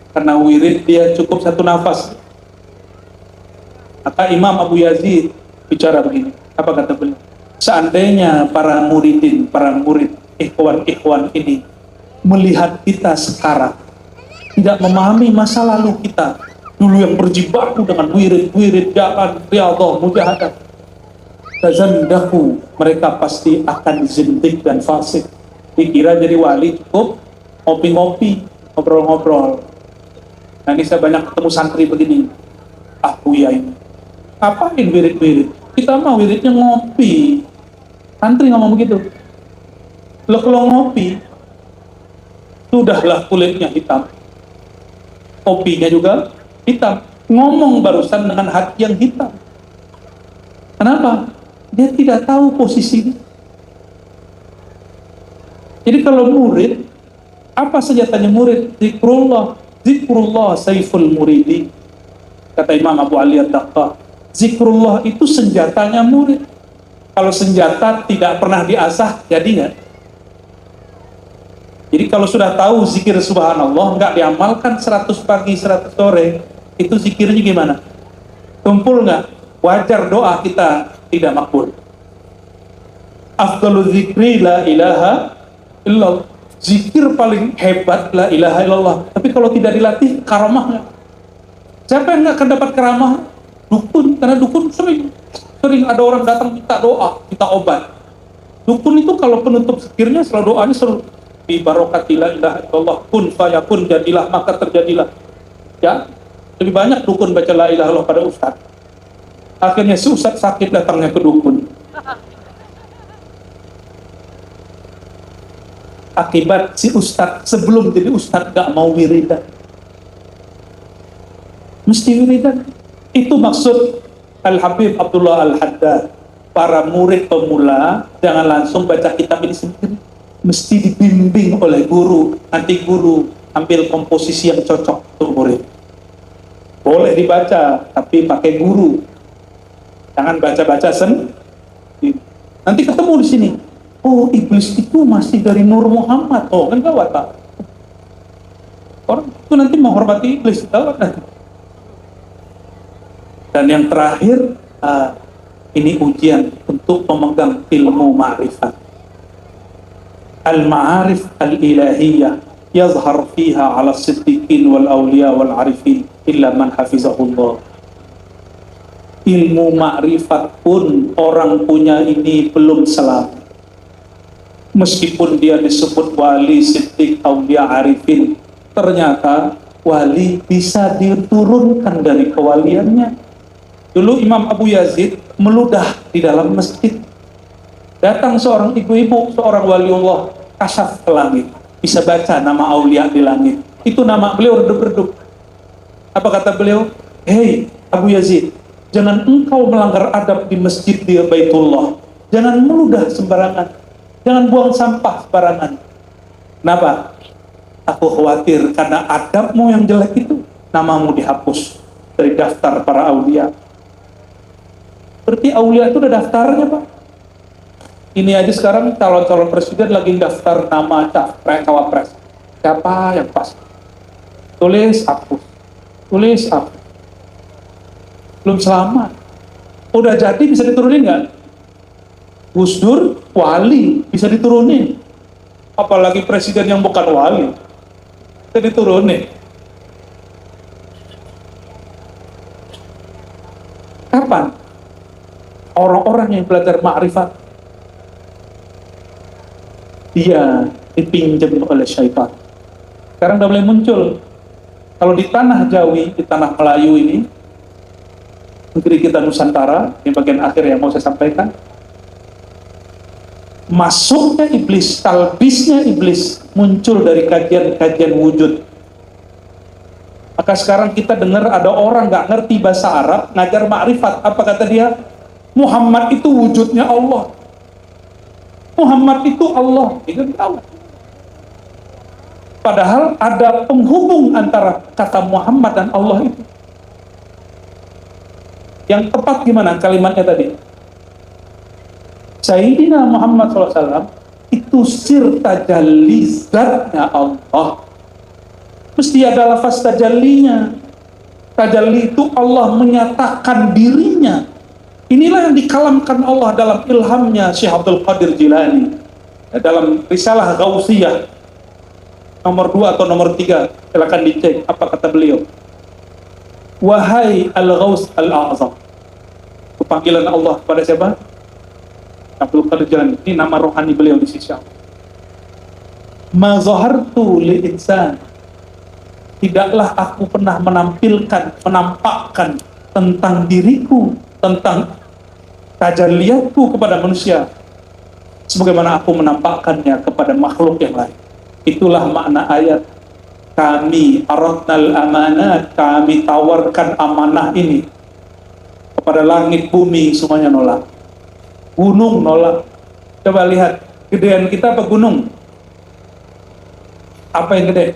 Karena wirid dia cukup satu nafas. Maka Imam Abu Yazid bicara begini. Apa kata beliau? Seandainya para murid, ikhwan ini melihat kita sekarang, tidak memahami masa lalu kita dulu yang berjibaku dengan wirid, jalan, riyadhah, mujahadah, tazandahu, mereka pasti akan zindik dan fasik. Dikira jadi wali cukup ngopi-ngopi, ngobrol-ngobrol. Nah, ini saya banyak ketemu santri begini. Buya ini ngapain wirid? Kita mah wiridnya ngopi. Santri ngomong begitu. Loh, kalau ngopi sudahlah kulitnya hitam, kopinya juga hitam. Ngomong barusan dengan hati yang hitam. Kenapa? Dia tidak tahu posisinya. Jadi kalau murid, apa senjatanya murid? Zikrullah saiful muridi. Kata Imam Abu Ali Ad-Daqqah, zikrullah itu senjatanya murid. Kalau senjata tidak pernah diasah, jadi nggak? Jadi kalau sudah tahu zikir subhanallah, nggak diamalkan 100 pagi, 100 sore, itu zikirnya gimana? Tumpul nggak? Wajar doa kita tidak makbul. Afdalu zikri la ilaha illallah. Zikir paling hebat la ilaha illallah. Tapi kalau tidak dilatih, karamah nggak? Siapa yang nggak akan dapat karamah? Dukun, karena dukun sering ada orang datang minta doa, minta obat. Dukun itu kalau penutup zikirnya selalu doanya selalu bi barokati la ilaha illallah, kun fayakun, jadilah maka terjadilah. Ya, lebih banyak dukun baca la ilaha illallah pada ustaz. Akhirnya si ustaz sakit datangnya ke dukun. Akibat si ustaz sebelum jadi ustaz gak mau wiridan. Mesti wiridan. Itu maksud Al-Habib Abdullah Al-Haddad. Para murid pemula jangan langsung baca kitab ini sendiri. Mesti dibimbing oleh guru. Nanti guru ambil komposisi yang cocok untuk murid. Boleh dibaca, tapi pakai guru. Jangan baca-baca sendiri. Nanti ketemu di sini. Oh, iblis itu masih dari Nur Muhammad. Oh, kan gawat, Pak. Orang itu nanti menghormati iblis. Gawat nanti. Dan yang terakhir, ini ujian untuk pemegang ilmu ma'rifat. Al-ma'arif al-ilahiyah yazhar fiha ala siddiqin wal awliya wal arifin illa man hafizahullah. Ilmu ma'rifat pun orang punya ini belum selamat. Meskipun dia disebut wali, siddiq, awliya, arifin, ternyata wali bisa diturunkan dari kewaliannya. Dulu Imam Abu Yazid meludah di dalam masjid. Datang seorang ibu-ibu, seorang waliullah, kasyaf ke langit. Bisa baca nama aulia di langit. Itu nama beliau redup-redup. Apa kata beliau? Hei Abu Yazid, jangan engkau melanggar adab di masjid di Baitullah. Jangan meludah sembarangan. Jangan buang sampah sembarangan. Kenapa? Aku khawatir karena adabmu yang jelek itu, namamu dihapus dari daftar para aulia. Berarti aulia itu udah daftarnya, Pak. Ini aja sekarang calon-calon presiden lagi daftar nama cawapres. Siapa yang pas? Tulis hapus. Tulis hapus. Belum selamat. Udah jadi bisa diturunin nggak? Gus Dur wali bisa diturunin. Apalagi presiden yang bukan wali bisa diturunin. Kapan? Orang-orang yang belajar ma'rifat dia dipinjam oleh syaitan. Sekarang udah mulai muncul. Kalau di tanah Jawi, di tanah Melayu ini, negeri kita Nusantara, ini bagian akhir yang mau saya sampaikan, masuknya iblis, talbisnya iblis muncul dari kajian-kajian wujud. Maka sekarang kita dengar ada orang nggak ngerti bahasa Arab, ngajar ma'rifat. Apa kata dia? Muhammad itu wujudnya Allah. Muhammad itu Allah. Itu tahu. Padahal ada penghubung antara kata Muhammad dan Allah itu. Yang tepat gimana kalimatnya tadi? Sayyidina Muhammad SAW itu sir tajalli zatnya Allah. Mesti ada lafaz tajallinya. Tajalli itu Allah menyatakan dirinya. Inilah yang dikalamkan Allah dalam ilhamnya Syekh Abdul Qadir Jilani. Dalam risalah Ghausiyah nomor 2 atau nomor 3, silakan dicek apa kata beliau. Wahai Al-Ghaus Al-A'zam. Panggilan Allah kepada siapa? Abdul Qadir Jilani. Ini nama rohani beliau di sisi Allah. Ma zahartu li insan. Tidaklah aku pernah menampakkan tentang diriku, tentang tajalliyatku kepada manusia sebagaimana aku menampakkannya kepada makhluk yang lain. Itulah makna ayat, kami aradnal amanat, kami tawarkan amanah ini kepada langit bumi, semuanya nolak. Gunung nolak. Coba lihat, gedean kita apa gunung? Apa yang gede?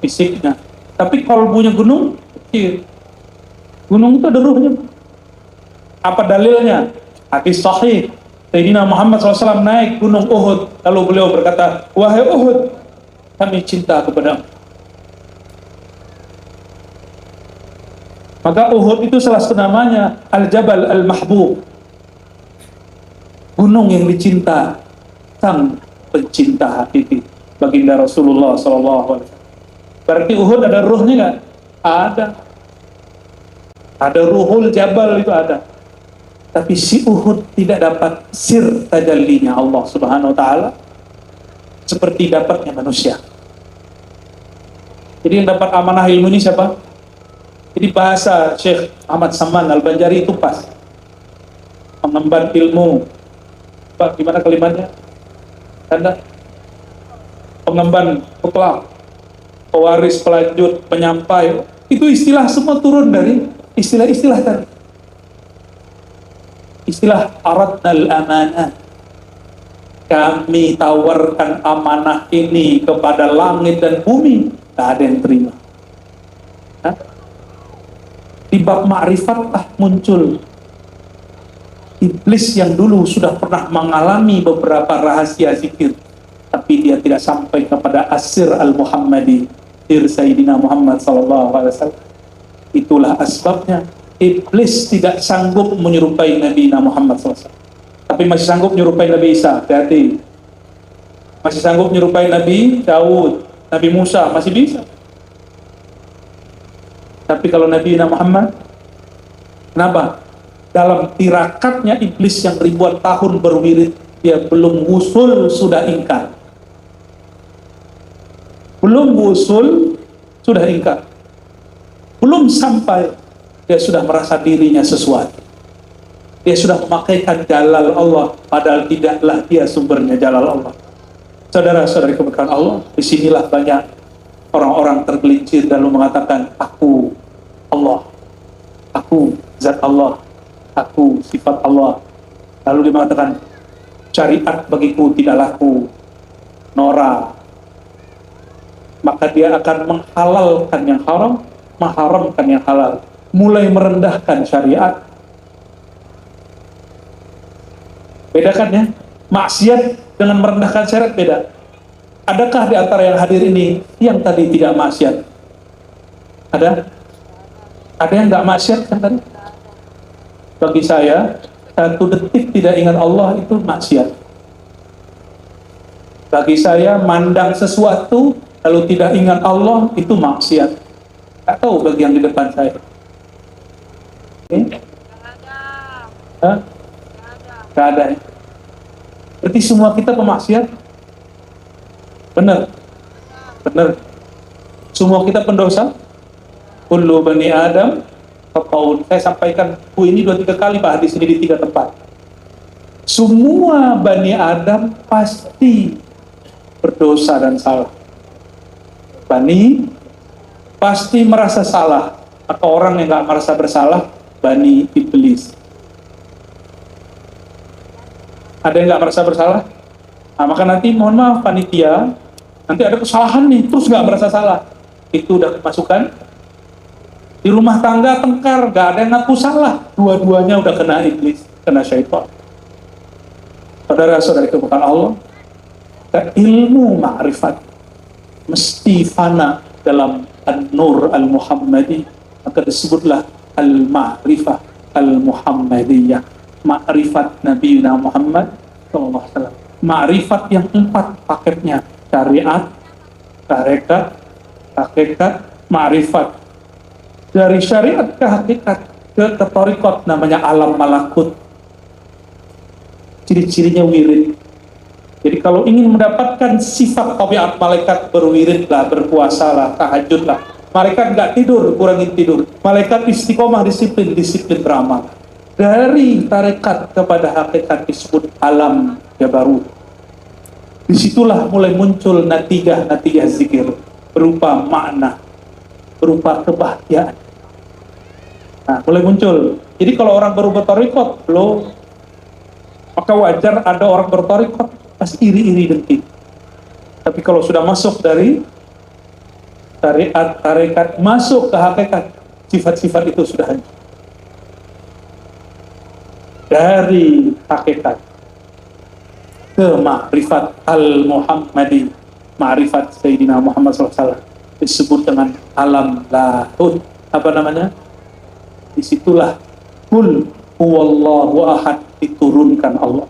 Fisiknya. Tapi kalbunya gunung kecil. Gunung itu ada ruhnya. Apa dalilnya? Hadis sahih. Sayyidina Muhammad SAW naik gunung Uhud, lalu beliau berkata, wahai Uhud, kami cinta kepadamu. Maka Uhud itu salah satu namanya Al-Jabal Al-Mahbub, gunung yang dicinta, sang pencinta hakiki baginda Rasulullah SAW. Berarti Uhud ada ruhnya nggak? Ada. Ada ruhul jabal, itu ada. Tapi si Uhud tidak dapat sir tajallinya Allah Subhanahu wa taala seperti dapatnya manusia. Jadi yang dapat amanah ilmu ini siapa? Jadi bahasa Syekh Ahmad Saman Al-Banjari itu pas. Mengemban ilmu. Pak, gimana kalimatnya? Anda pengemban mutlak, pewaris, pelanjut, penyampai, itu istilah semua turun dari istilah-istilah tadi. Istilah aradnal amanah, kami tawarkan amanah ini kepada langit dan bumi, tak ada yang terima. Hah? Di bab ma'rifatlah muncul iblis yang dulu sudah pernah mengalami beberapa rahasia zikir, tapi dia tidak sampai kepada asir al-Muhammadi, sir Sayyidina Muhammad SAW. Itulah asbabnya iblis tidak sanggup menyerupai Nabi Muhammad SAW. Tapi masih sanggup menyerupai Nabi Isa, hati-hati. Masih sanggup menyerupai Nabi Daud, Nabi Musa, masih bisa. Tapi kalau Nabi Muhammad, kenapa? Dalam tirakatnya iblis yang ribuan tahun berwirid, dia belum wusul sudah ingkar. Belum wusul sudah ingkar. Belum sampai, dia sudah merasa dirinya sesuatu. Dia sudah memakaikan jalal Allah, padahal tidaklah dia sumbernya jalal Allah. Saudara-saudari keberkahan Allah, disinilah banyak orang-orang tergelincir lalu mengatakan, aku Allah, aku zat Allah, aku sifat Allah. Lalu dia mengatakan, syariat bagiku tidak laku, nora. Maka dia akan menghalalkan yang haram, mengharamkan yang halal, mulai merendahkan syariat. Bedakan ya, maksiat dengan merendahkan syariat beda. Adakah di antara yang hadir ini yang tadi tidak maksiat? Ada? Ada yang nggak maksiat kan tadi? Bagi saya, 1 detik tidak ingat Allah itu maksiat. Bagi saya, mandang sesuatu lalu tidak ingat Allah itu maksiat. Tak tahu bagi yang di depan saya. Hah? Gak ada ya? Berarti semua kita pemaksiat? Benar? Benar. Semua kita pendosa? Kullu bani Adam ketahuan. Saya sampaikan ini 2-3 kali Pak, hadis ini di 3 tempat. Semua bani Adam pasti berdosa dan salah. Bani pasti merasa salah. Atau orang yang gak merasa bersalah, bani iblis. Ada yang nggak merasa bersalah? Nah, maka nanti mohon maaf panitia, Nanti ada kesalahan nih, terus nggak merasa salah. Itu udah kemasukan. Di rumah tangga tengkar, nggak ada yang ngaku salah. Dua-duanya udah kena iblis, kena syaitan. Saudara-saudara itu bukan Allah. Ilmu ma'rifat mesti fana dalam An-Nur Al-Muhammadi, maka disebutlah Al-Ma'rifah Al-Muhammadiyah, ma'rifat Nabi Muhammad SAW. Ma'rifat yang 4 paketnya: syariat, tarekat, hakikat, ma'rifat. Dari syariat ke hakikat ke tarekat namanya alam malakut. Ciri-cirinya wirid. Jadi kalau ingin mendapatkan sifat tabiat malaikat, berwiridlah, berpuasalah, tahajudlah. Malaikat nggak tidur, kurangin tidur. Malaikat istiqomah, disiplin beramal. Dari tarekat kepada hakikat disebut alam jabarut. Disitulah mulai muncul natijah zikir berupa makna, berupa kebahagiaan. Nah, mulai muncul. Jadi kalau orang baru bertorikot belum, maka wajar ada orang bertorikot pas iri-iri dengki. Tapi kalau sudah masuk dari syariat, tarekat, masuk ke hakikat, sifat-sifat itu sudah hancur. Dari hakikat ke ma'rifat al-Muhammadi, ma'rifat Sayyidina Muhammad SAW, disebut dengan alam lahud. Apa namanya? Disitulah kul huwallahu ahad diturunkan Allah.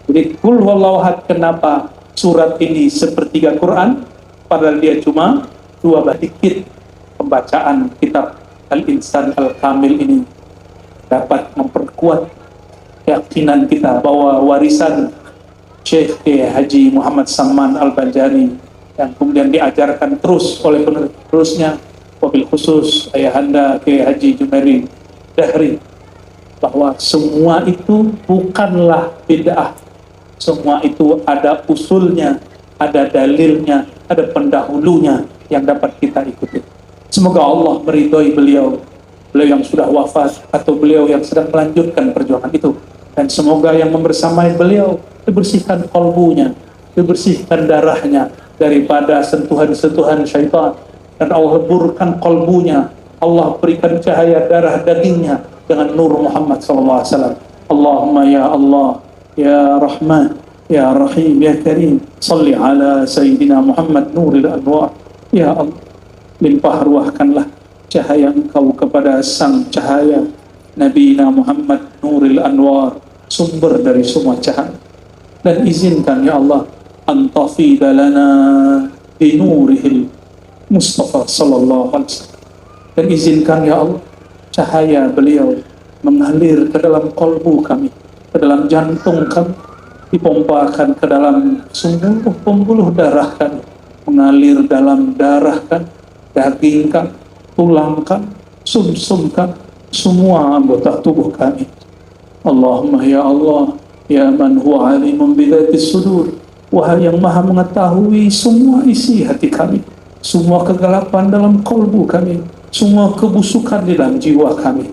Jadi kul huwallahu ahad, kenapa surat ini sepertiga Quran padahal dia cuma 2 dikit? Pembacaan kitab Al-Insan Al-Kamil ini dapat memperkuat keyakinan kita bahwa warisan Syekh Haji Muhammad Salman Al-Banjari yang kemudian diajarkan terus oleh penerusnya, wabil khusus ayahanda Haji Jumairi Dahri, bahwa semua itu bukanlah bid'ah. Semua itu ada usulnya, ada dalilnya, ada pendahulunya yang dapat kita ikuti. Semoga Allah meridhoi beliau yang sudah wafat atau beliau yang sedang melanjutkan perjuangan itu. Dan semoga yang membersamai beliau dibersihkan kalbunya, dibersihkan darahnya daripada sentuhan-sentuhan syaitan. Dan Allah leburkan kalbunya, Allah berikan cahaya darah dagingnya dengan nur Muhammad SAW. Allahumma ya Allah, ya Rahman, ya Rahim, ya Karim, salli ala Sayyidina Muhammad nuril anwar. Ya Allah, limpah ruahkanlah cahaya Engkau kepada sang cahaya Nabi Muhammad nuril anwar, sumber dari semua cahaya. Dan izinkan ya Allah, antafida lana binurihil Mustafa sallallahu alaihi wasallam. Dan izinkan ya Allah, cahaya beliau mengalir ke dalam kalbu kami, ke dalam jantung kami, dipompakan ke dalam seluruh pembuluh darah kami, mengalir dalam darah kami, daging kami, tulang kami, sum-sum kami, semua anggota tubuh kami. Allahumma ya Allah, ya man huwa alimun bidhatis sudur, wahai yang maha mengetahui semua isi hati kami, semua kegelapan dalam kalbu kami, semua kebusukan di dalam jiwa kami.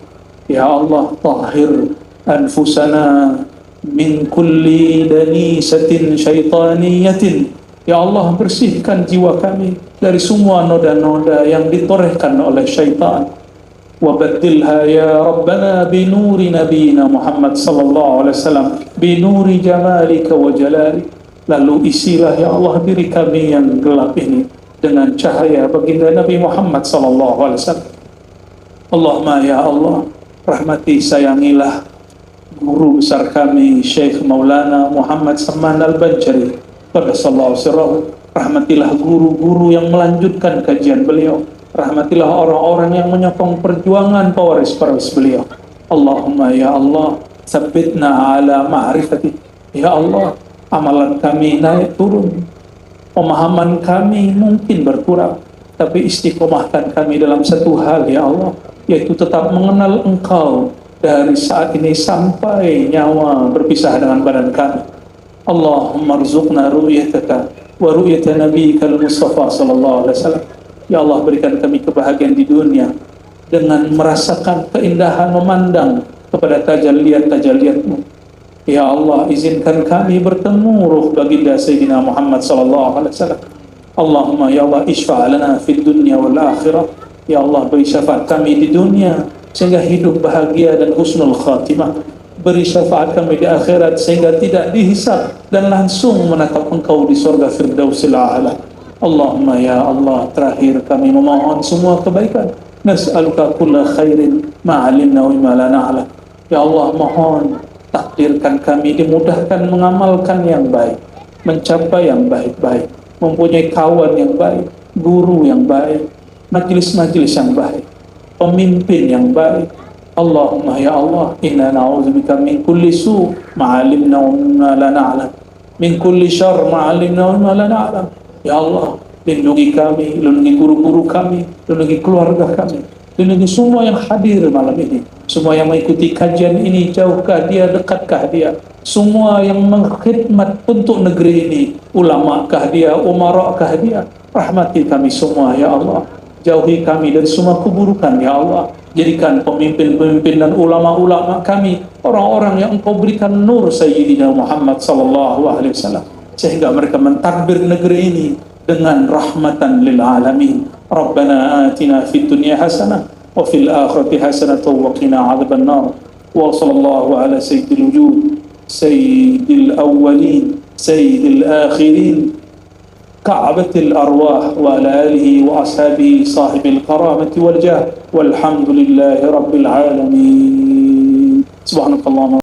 Ya Allah, tahhir anfusana min kulli danisatin syaitaniyatin. Ya Allah, bersihkan jiwa kami dari semua noda-noda yang ditorehkan oleh syaitan. Wa baddilha ya Rabbana binuri nabiyina Muhammad sallallahu alaihi wasallam binuri jamalika wa jalalik. Lalu isilah ya Allah diri kami yang gelap ini dengan cahaya baginda Nabi Muhammad sallallahu alaihi wasallam. Allahumma ya Allah, rahmati sayangilah guru besar kami Syekh Maulana Muhammad Salman Al-Banjari qaddasallahu sirrahu. Rahmatilah guru-guru yang melanjutkan kajian beliau. Rahmatilah orang-orang yang menyokong perjuangan pewaris-pewaris beliau. Allahumma ya Allah, sabbitna ala ma'rifati. Ya Allah, amalan kami naik turun, pemahaman kami mungkin berkurang, tapi istiqomahkan kami dalam satu hal ya Allah, yaitu tetap mengenal Engkau dari saat ini sampai nyawa berpisah dengan badan kami. Allahumma rzuqna ru'yataka wa ru'yata nabiyyika al-Mustafa sallallahu alaihi wasallam. Ya Allah, berikan kami kebahagiaan di dunia dengan merasakan keindahan memandang kepada tajalliyat-tajalliyat-Mu, Ya Allah, izinkan kami bertemu ruh baginda Sayyidina Muhammad sallallahu alaihi wasallam. Allahumma ya Allah ishfa' lana fid dunya wal akhirah. Ya Allah, beri syafaat kami di dunia sehingga hidup bahagia dan husnul khatimah. Beri syafaat kami di akhirat sehingga tidak dihisab dan langsung menatap Engkau di surga Firdausil A'la. Allahumma ya Allah, terakhir kami memohon semua kebaikan. Nas'aluka kulla khairin ma'alimna wa ma la na'lam. Ya Allah, mohon takdirkan kami dimudahkan mengamalkan yang baik, mencapai yang baik-baik, mempunyai kawan yang baik, guru yang baik, majlis-majlis yang baik, pemimpin yang baik. Allahumma ya Allah, inna na'udzubika min kulli su' ma'alimna wa ma la na'lam, min kulli syarr ma'alimna wa ma la na'lam. Ya Allah, lindungi kami, lindungi guru-guru kami, lindungi keluarga kami, lindungi semua yang hadir malam ini, semua yang mengikuti kajian ini, jauhkah dia, dekatkah dia, semua yang mengkhidmat untuk negeri ini, ulamakah dia, umarakah dia. Rahmati kami semua ya Allah, jauhi kami dari semua keburukan ya Allah. Jadikan pemimpin-pemimpin dan ulama-ulama kami orang-orang yang Engkau berikan nur Sayyidina Muhammad sallallahu alaihi wasallam, sehingga mereka mentadbir negeri ini dengan rahmatan lil alamin. Rabbana atina fid dunya hasanah wa fil akhirati hasanah wa qina adzaban nar. Wa sallallahu ala sayyidil wujud, sayyidil awwalin, sayyidil akhirin, كعبة الأرواح وعلى آله وأصحابه صاحب الكرامة والجاه والحمد لله رب العالمين. سبحانك اللهم